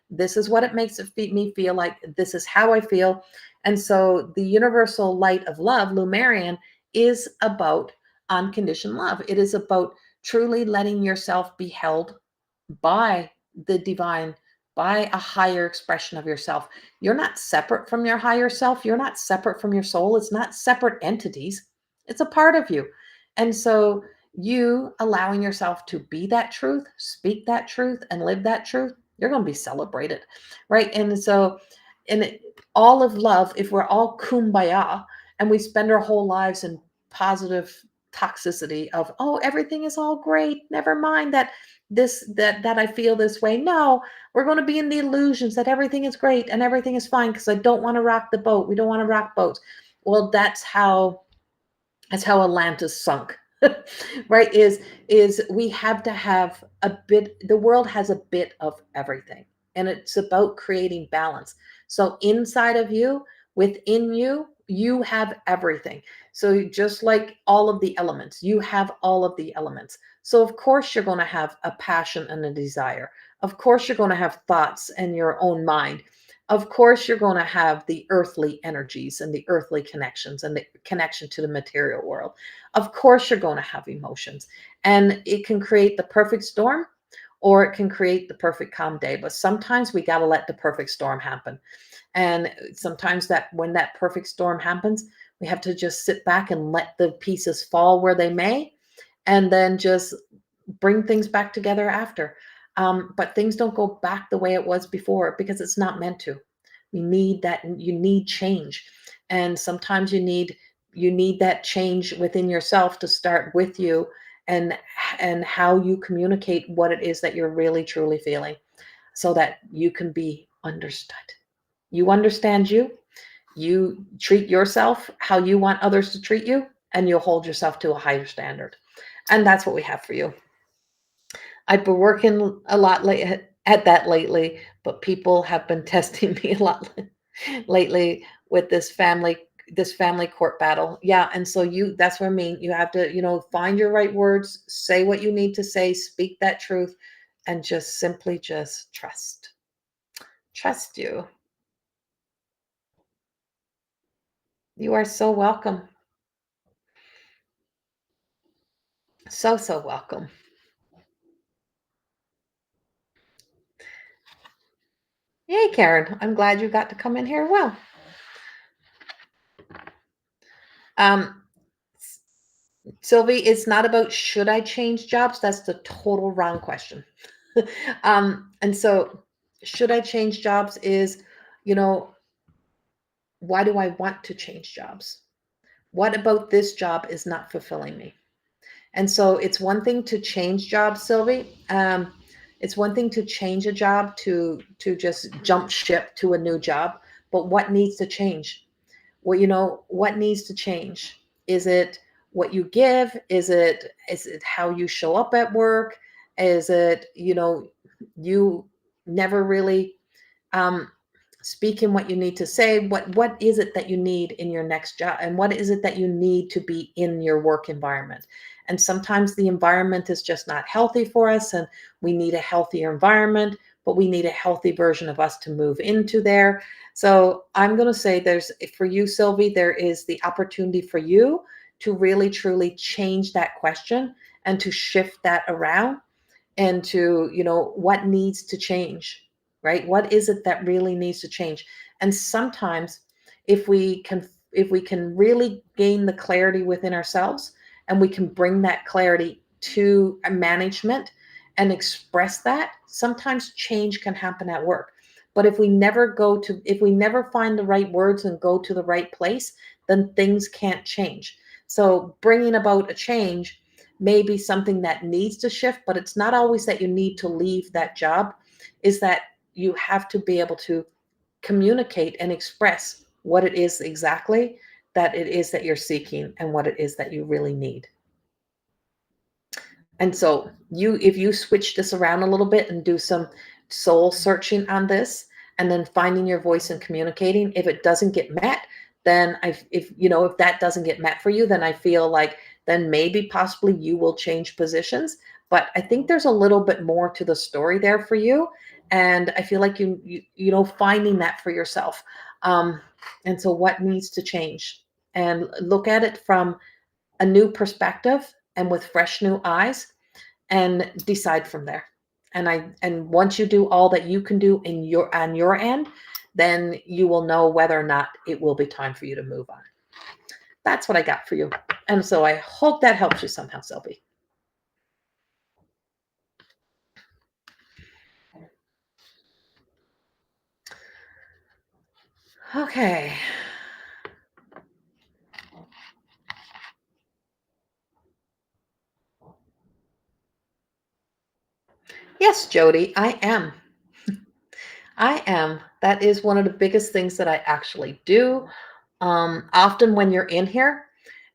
This is what it makes me feel like. This is how I feel. And so the universal light of love, Lumarian, is about unconditioned love. It is about truly letting yourself be held by the divine, by a higher expression of yourself. You're not separate from your higher self. You're not separate from your soul. It's not separate entities. It's a part of you. And so you allowing yourself to be that truth, speak that truth, and live that truth, you're going to be celebrated. Right. And so, all of love, if we're all kumbaya and we spend our whole lives in positive toxicity of, oh, everything is all great, never mind that I feel this way. No, we're going to be in the illusions that everything is great and everything is fine because I don't want to rock the boat. We don't want to rock boats. Well, that's how Atlantis sunk. Right, is we have to have a bit, the world has a bit of everything, and it's about creating balance. So inside of you, within you, you have everything. So just like all of the elements, you have all of the elements. So of course you're going to have a passion and a desire. Of course you're going to have thoughts and your own mind. Of course you're going to have the earthly energies and the earthly connections and the connection to the material world. Of course you're going to have emotions, and it can create the perfect storm or it can create the perfect calm day. But sometimes we got to let the perfect storm happen. And sometimes that when that perfect storm happens, we have to just sit back and let the pieces fall where they may, and then just bring things back together after. But things don't go back the way it was before because it's not meant to. You need that. You need change, and sometimes you need that change within yourself to start with you, and how you communicate what it is that you're really truly feeling, so that you can be understood. You understand you. You treat yourself how you want others to treat you, and you'll hold yourself to a higher standard. And that's what we have for you. I've been working a lot at that lately, but people have been testing me a lot lately with this family court battle. Yeah, and so that's what I mean. You have to, find your right words, say what you need to say, speak that truth, and just simply just trust. Trust you. You are so welcome. So, so welcome. Yay, Karen. I'm glad you got to come in here. Well, um, Sylvie, it's not about should I change jobs? That's the total wrong question. And so, should I change jobs is, you know, why do I want to change jobs? What about this job is not fulfilling me? And so, it's one thing to change jobs, Sylvie. It's one thing to change a job to just jump ship to a new job, but what needs to change? Well, what needs to change? Is it what you give? Is it how you show up at work? Is it, you never really um, speaking what you need to say? What is it that you need in your next job, and what is it that you need to be in your work environment? And sometimes the environment is just not healthy for us, and we need a healthier environment, but we need a healthy version of us to move into there. So I'm going to say, there's, for you, Sylvie, there is the opportunity for you to really truly change that question and to shift that around, and to, what needs to change, right? What is it that really needs to change? And sometimes if we can if we can really gain the clarity within ourselves, and we can bring that clarity to a management and express that, sometimes change can happen at work. But if we never find the right words and go to the right place, then things can't change. So bringing about a change may be something that needs to shift, but it's not always that you need to leave that job. Is that you have to be able to communicate and express what it is exactly that it is that you're seeking, and what it is that you really need. And so if you switch this around a little bit and do some soul searching on this, and then finding your voice and communicating. If it doesn't get met, then if that doesn't get met for you, then I feel like then maybe possibly you will change positions. But I think there's a little bit more to the story there for you, and I feel like finding that for yourself. um and so what needs to change, and look at it from a new perspective and with fresh new eyes, and decide from there. And once you do all that you can do on your end, then you will know whether or not it will be time for you to move on. That's what I got for you. And so I hope that helps you somehow, Sylvie. Okay. Yes, Jody, I am. I am. That is one of the biggest things that I actually do. Often when you're in here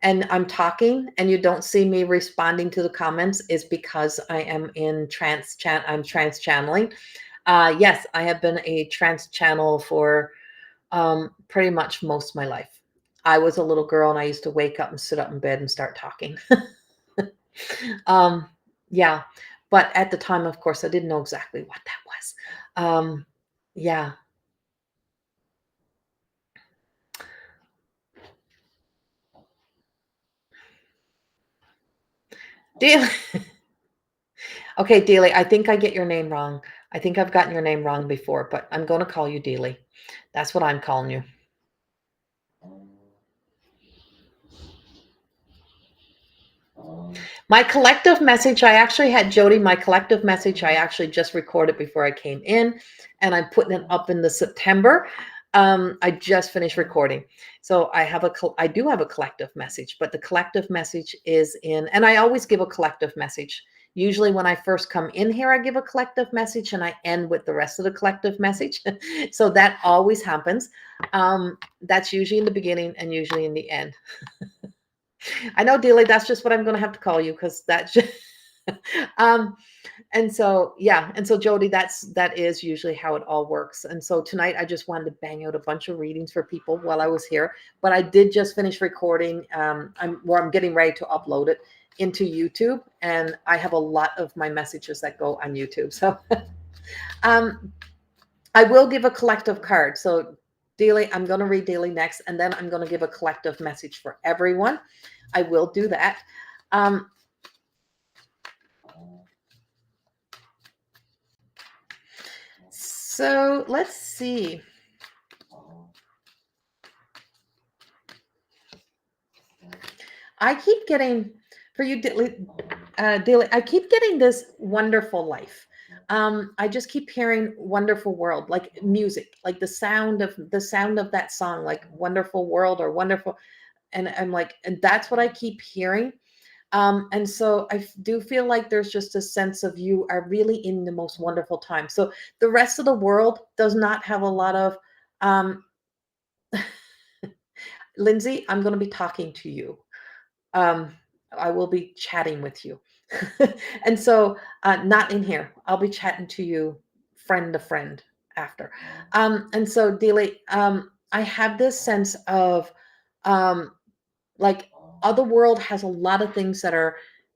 and I'm talking and you don't see me responding to the comments is because I am in I'm trance channeling. Yes, I have been a trance channel for pretty much most of my life. I was a little girl and I used to wake up and sit up in bed and start talking. um, yeah, but at the time, of course, I didn't know exactly what that was. Yeah, Deal. Okay, Dealey, I think I get your name wrong. I think I've gotten your name wrong before, but I'm going to call you Dealey. That's what I'm calling you. My collective message, I actually had Jody, my collective message, I actually just recorded before I came in, and I'm putting it up in the September. I just finished recording. So I do have a collective message, but the collective message is in, and I always give a collective message. Usually when I first come in here, I give a collective message and I end with the rest of the collective message. So that always happens. That's usually in the beginning and usually in the end. I know, Dealey, that's just what I'm going to have to call you because that's just, um, and so, yeah. And so Jody, that is usually how it all works. And so tonight I just wanted to bang out a bunch of readings for people while I was here, but I did just finish recording. I'm getting ready to upload it into YouTube, and I have a lot of my messages that go on YouTube. So, um, I will give a collective card. So Daily, I'm going to read Daily next, and then I'm going to give a collective message for everyone. I will do that. So let's see. I keep getting, for you, Daily, I keep getting this wonderful life. I just keep hearing wonderful world, like music, like the sound of that song, like wonderful world or wonderful. And I'm like, and that's what I keep hearing. And so do feel like there's just a sense of you are really in the most wonderful time. So the rest of the world does not have a lot of, um, Lindsay, I'm going to be talking to you. Um, I will be chatting with you. And so, not in here. I'll be chatting to you friend to friend after. And so, Dealey, I have this sense of, um, like, other world has a lot of things that are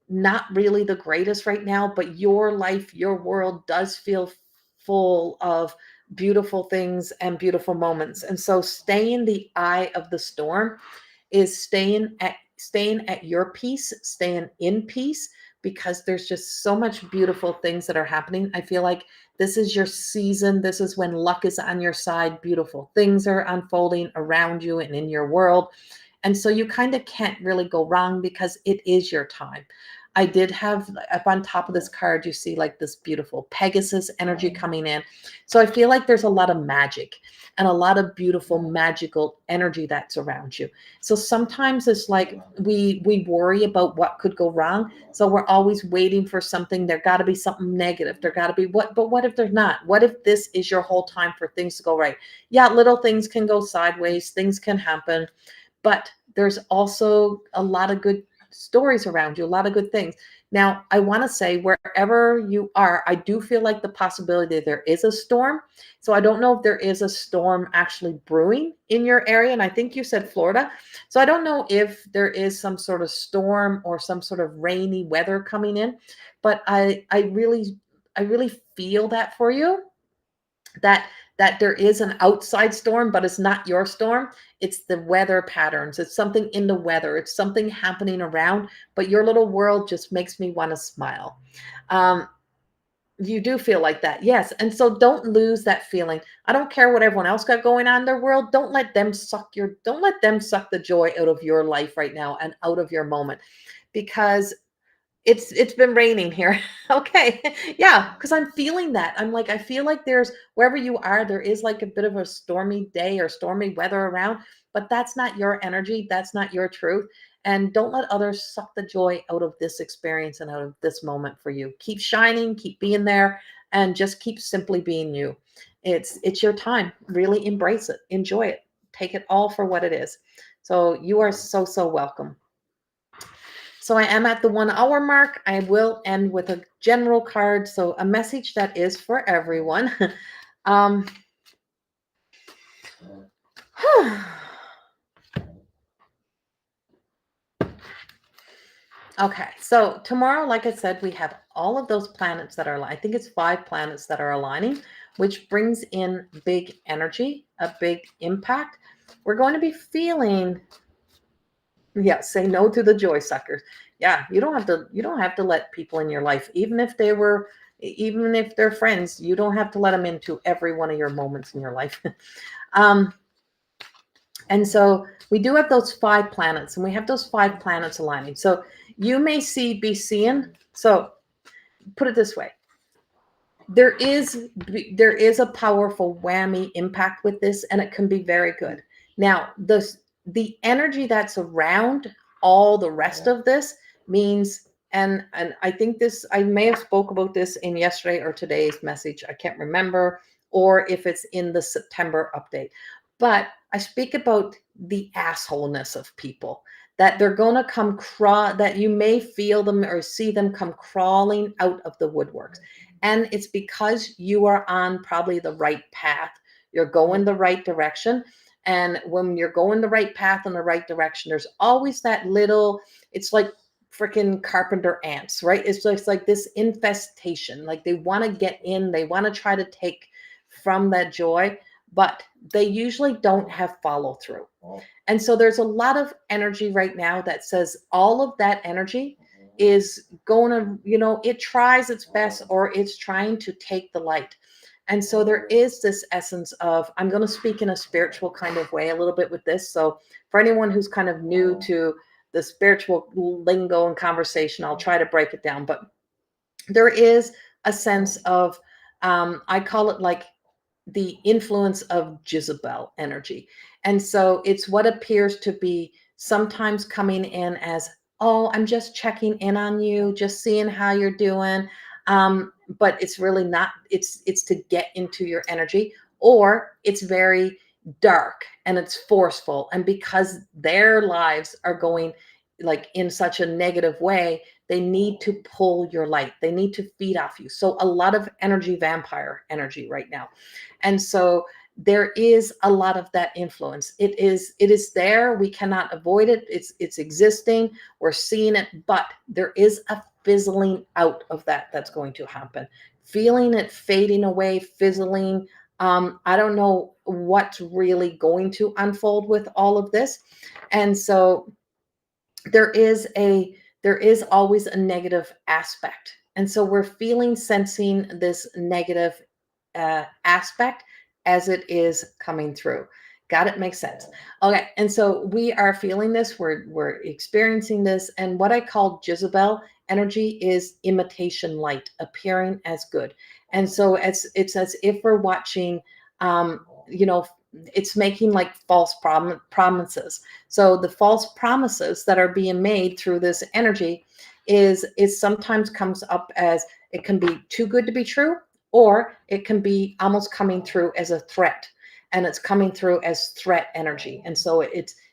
not really the greatest right now, but your life, your world does feel full of beautiful things and beautiful moments. And so stay in the eye of the storm is staying at your peace, staying in peace, because there's just so much beautiful things that are happening. I feel like this is your season. This is when luck is on your side. Beautiful things are unfolding around you and in your world. And so you kind of can't really go wrong because it is your time. I did have up on top of this card, you see like this beautiful Pegasus energy coming in. So I feel like there's a lot of magic and a lot of beautiful magical energy that's around you. So sometimes it's like we worry about what could go wrong. So we're always waiting for something. There got to be something negative. There got to be but what if there's not? What if this is your whole time for things to go right? Yeah, little things can go sideways, things can happen, but there's also a lot of good stories around you, a lot of good things. Now, I want to say wherever you are, I do feel like the possibility that there is a storm. So I don't know if there is a storm actually brewing in your area. And I think you said Florida. So I don't know if there is some sort of storm or some sort of rainy weather coming in, but I really feel that for you, that there is an outside storm, but it's not your storm. It's the weather patterns. It's something in the weather. It's something happening around, but your little world just makes me want to smile. Um, you do feel like that. Yes. And so don't lose that feeling. I don't care what everyone else got going on in their world. Don't let them suck the joy out of your life right now and out of your moment, because it's been raining here. Okay. Yeah, because I'm feeling that. I'm like, I feel like there's, wherever you are, there is like a bit of a stormy day or stormy weather around, but that's not your energy. That's not your truth. And don't let others suck the joy out of this experience and out of this moment for you. Keep shining, keep being there, and just keep simply being you. It's your time. Really embrace it. Enjoy it. Take it all for what it is. So you are so, so welcome. So I am at the 1 hour mark. I will end with a general card. So a message that is for everyone. um, okay. So tomorrow, like I said, we have all of those planets that are, I think it's 5 planets that are aligning, which brings in big energy, a big impact. We're going to be feeling, yeah, say no to the joy suckers. Yeah, you don't have to let people in your life, even if they're friends, you don't have to let them into every one of your moments in your life. um and so we do have those 5 planets, and we have those 5 planets aligning. So you may be seeing, so put it this way, there is a powerful whammy impact with this, and it can be very good. Now, the energy that's around all the rest of this means, and I think this, I may have spoke about this in yesterday or today's message, I can't remember, or if it's in the September update, but I speak about the assholeness of people, that they're going to come that you may feel them or see them come crawling out of the woodworks. And it's because you are on probably the right path. You're going the right direction. And when you're going the right path in the right direction, there's always that little, it's like freaking carpenter ants, right? It's just like this infestation. Like they want to get in, they want to try to take from that joy, but they usually don't have follow through. And so there's a lot of energy right now that says all of that energy is going to, it tries its best, or it's trying to take the light. And so there is this essence of, I'm going to speak in a spiritual kind of way a little bit with this. So for anyone who's kind of new to the spiritual lingo and conversation, I'll try to break it down. But there is a sense of, I call it like the influence of Jezebel energy. And so it's what appears to be sometimes coming in as, oh, I'm just checking in on you, just seeing how you're doing. But it's really not, it's to get into your energy, or it's very dark and it's forceful. And because their lives are going like in such a negative way, they need to pull your light. They need to feed off you. So a lot of energy, vampire energy right now. And so there is a lot of that influence. It is there. We cannot avoid it. It's existing. We're seeing it, but there is a fizzling out of that that's going to happen. Feeling it fading away, fizzling. I don't know what's really going to unfold with all of this. And so there is always a negative aspect. And so we're sensing this negative aspect as it is coming through. Got it? Makes sense. Okay. And so we are feeling this, we're experiencing this. And what I call Jezebel energy is imitation light appearing as good. And so it's as if we're watching, you know, it's making like false promises. So the false promises that are being made through this energy is sometimes comes up as, it can be too good to be true, or it can be almost coming through as a threat, and it's coming through as threat energy. And so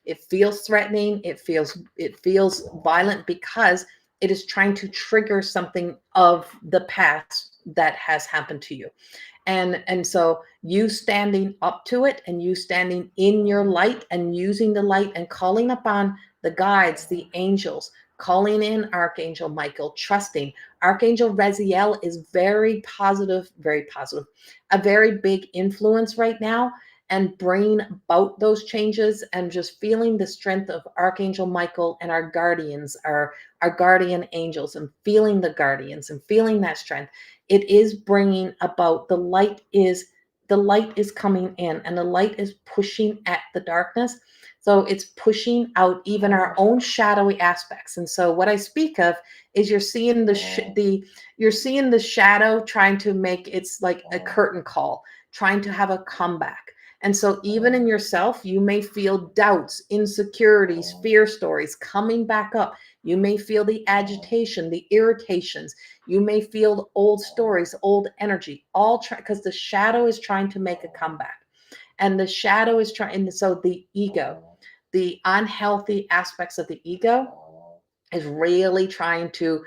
It feels threatening. It feels violent because it is trying to trigger something of the past that has happened to you. And so you standing up to it, and you standing in your light and using the light and calling upon the guides, the angels, calling in Archangel Michael, trusting. Archangel Raziel is very positive, very positive, a very big influence right now, and bringing about those changes, and just feeling the strength of Archangel Michael and our guardians, our guardian angels, and feeling the guardians and feeling that strength. It is bringing about, the light is coming in, and the light is pushing at the darkness. So it's pushing out even our own shadowy aspects. And so what I speak of is you're seeing the shadow trying to make, it's like a curtain call, trying to have a comeback. And so even in yourself, you may feel doubts, insecurities, fear stories coming back up. You may feel the agitation, the irritations. You may feel old stories, old energy, all because the shadow is trying to make a comeback. And the shadow is trying, and so the ego, the unhealthy aspects of the ego is really trying to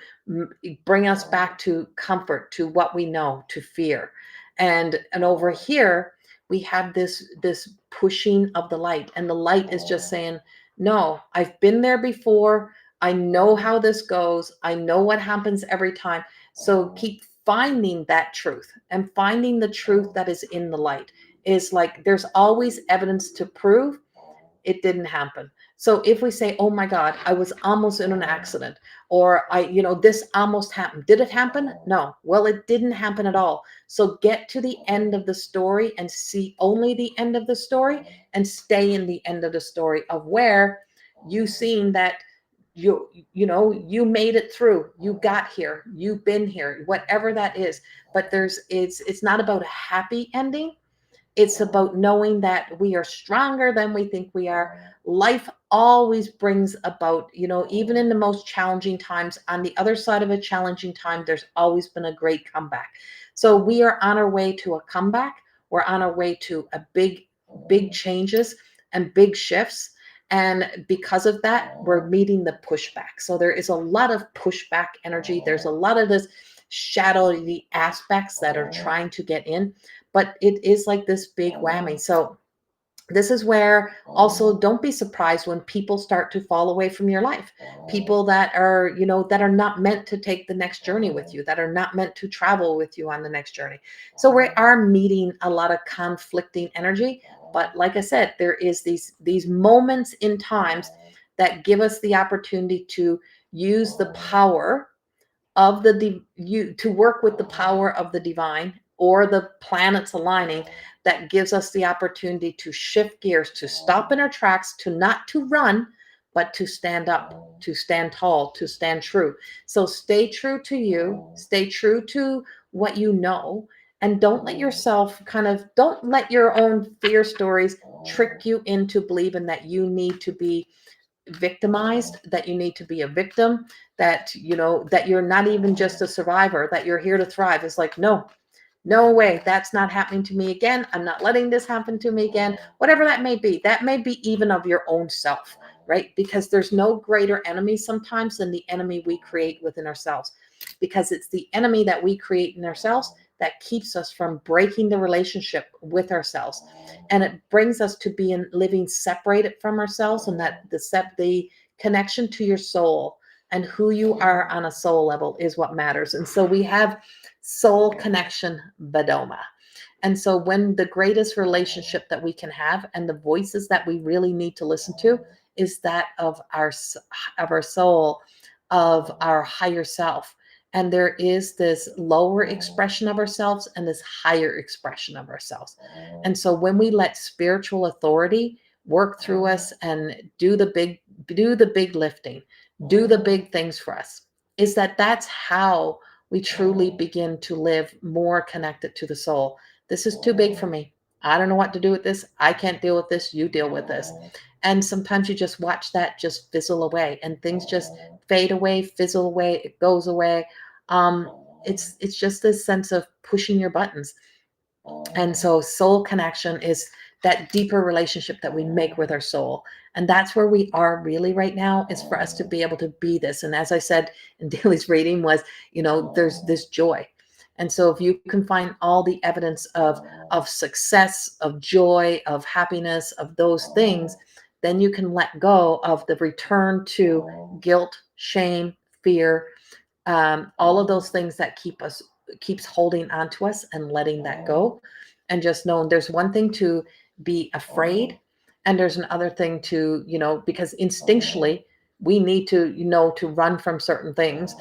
bring us back to comfort, to what we know, to fear. And over here we have this pushing of the light, and the light is just saying, no, I've been there before. I know how this goes. I know what happens every time. So keep finding that truth, and finding the truth that is in the light is like, there's always evidence to prove it didn't happen. So if we say, oh my God, I was almost in an accident, or this almost happened. Did it happen? No. Well, it didn't happen at all. So get to the end of the story and see only the end of the story, and stay in the end of the story of where you seen that you made it through, you got here, you've been here, whatever that is. But it's not about a happy ending. It's about knowing that we are stronger than we think we are. Life always brings about, even in the most challenging times, on the other side of a challenging time, there's always been a great comeback. So we are on our way to a comeback. We're on our way to a big changes and big shifts. And because of that, we're meeting the pushback. So there is a lot of pushback energy. There's a lot of this shadowy aspects that are trying to get in, but it is like this big whammy. So this is where also, don't be surprised when people start to fall away from your life. People that are, that are not meant to take the next journey with you, that are not meant to travel with you on the next journey. So we are meeting a lot of conflicting energy. But like I said, there is these moments in times that give us the opportunity to use the power of to work with the power of the divine, or the planets aligning, that gives us the opportunity to shift gears, to stop in our tracks, to not to run, but to stand up, to stand tall, to stand true. So stay true to you, stay true to what you know, and don't let your own fear stories trick you into believing that you need to be victimized, that you need to be a victim, that you're not even just a survivor, that you're here to thrive. It's like, no, no way, that's not happening to me again. I'm not letting this happen to me again. Whatever that may be, that may be even of your own self, right? Because there's no greater enemy sometimes than the enemy we create within ourselves, because it's the enemy that we create in ourselves that keeps us from breaking the relationship with ourselves. And it brings us to being living separated from ourselves, and that the connection to your soul and who you are on a soul level is what matters. And so we have soul connection Badoma. And so when the greatest relationship that we can have, and the voices that we really need to listen to, is that of our soul, of our higher self. And there is this lower expression of ourselves and this higher expression of ourselves. And so when we let spiritual authority work through us and do the big lifting, do the big things for us, that's how we truly begin to live more connected to the soul. This is too big for me. I don't know what to do with this. I can't deal with this. You deal with this. And sometimes you just watch that just fizzle away, and things just fade away, fizzle away, it goes away. It's just this sense of pushing your buttons. And so soul connection is that deeper relationship that we make with our soul. And that's where we are really right now, is for us to be able to be this. And as I said in Daly's reading was, there's this joy. And so if you can find all the evidence of success, of joy, of happiness, of those things, then you can let go of the return to guilt, shame, fear, all of those things that keeps holding on to us, and letting that go. And just knowing there's one thing to be afraid, and there's another thing to, because instinctually we need to, to run from certain things.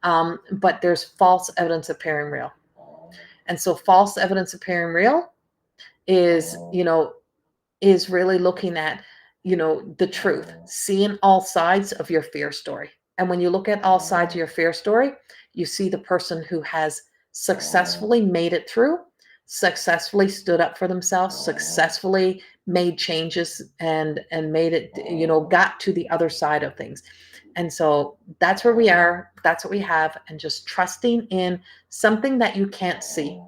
But there's false evidence appearing real. And so false evidence appearing real is, is really looking at, the truth, seeing all sides of your fear story. And when you look at all sides of your fear story, you see the person who has successfully made it through, successfully stood up for themselves, successfully made changes, and made it, got to the other side of things. And so that's where we are. That's what we have. And just trusting in something that you can't see.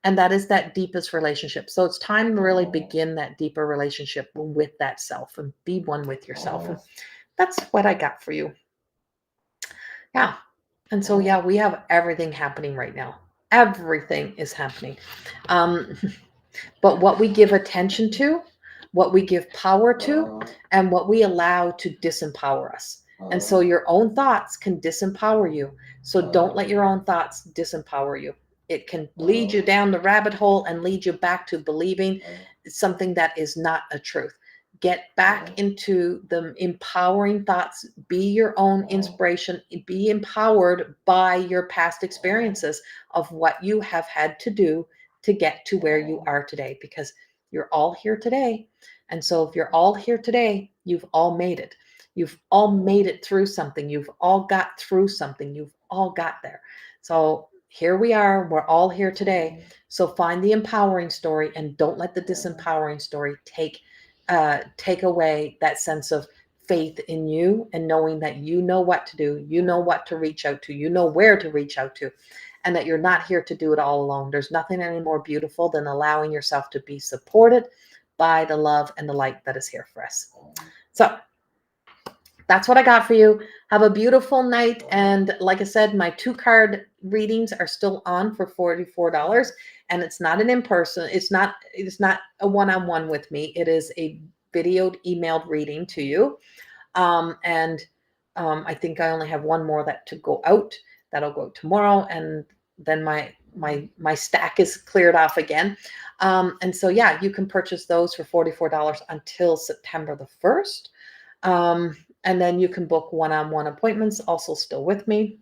And that is that deepest relationship. So it's time to really begin that deeper relationship with that self and be one with yourself. And that's what I got for you. Yeah. And so, yeah, we have everything happening right now. Everything is happening. But what we give attention to, what we give power to, and what we allow to disempower us. And so your own thoughts can disempower you. So don't let your own thoughts disempower you. It can lead you down the rabbit hole and lead you back to believing something that is not a truth. Get back into the empowering thoughts. Be your own inspiration. Be empowered by your past experiences of what you have had to do to get to where you are today, because you're all here today. And so if you're all here today, you've all made it. You've all made it through something. You've all got through something. You've all got there. So here we are. We're all here today. So find the empowering story, and don't let the disempowering story take away that sense of faith in you, and knowing that you know what to do, you know what to reach out to, you know where to reach out to, and that you're not here to do it all alone. There's nothing any more beautiful than allowing yourself to be supported by the love and the light that is here for us. So that's what I got for you. Have a beautiful night. And like I said, my 2-card readings are still on for $44. And it's not an in-person. It's not a one-on-one with me. It is a videoed, emailed reading to you. I think I only have one more to go out. That'll go tomorrow. And then my stack is cleared off again. And so, yeah, you can purchase those for $44 until September the 1st. And then you can book one-on-one appointments, also still with me.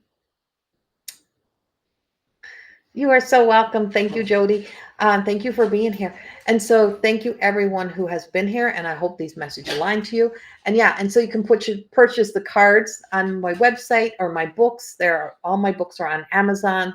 You are so welcome. Thank you, Jody. Thank you for being here. And so thank you everyone who has been here, and I hope these messages align to you. And yeah, and so you can purchase the cards on my website, or my books. All my books are on Amazon.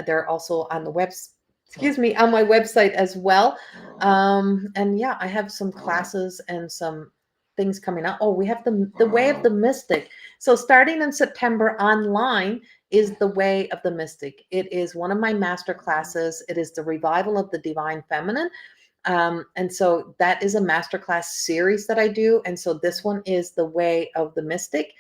They're also on the on my website as well. And yeah, I have some classes and some things coming up. Oh, we have the Way of the Mystic. So starting in September online is the Way of the Mystic. It is one of my master classes. It is the revival of the divine feminine. And so that is a masterclass series that I do. And so this one is the Way of the Mystic.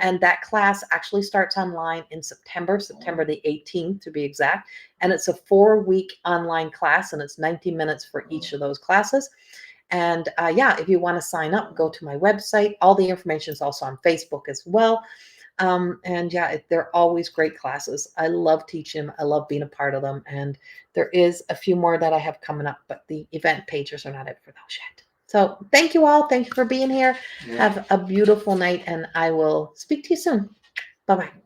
And that class actually starts online in September the 18th to be exact. And it's a 4-week online class, and it's 90 minutes for each of those classes. And yeah, if you want to sign up, go to my website. All the information is also on Facebook as well. And yeah, they're always great classes. I love teaching them. I love being a part of them. And there is a few more that I have coming up, but the event pages are not it for those yet. So thank you all. Thank you for being here. Yeah. Have a beautiful night, and I will speak to you soon. Bye-bye.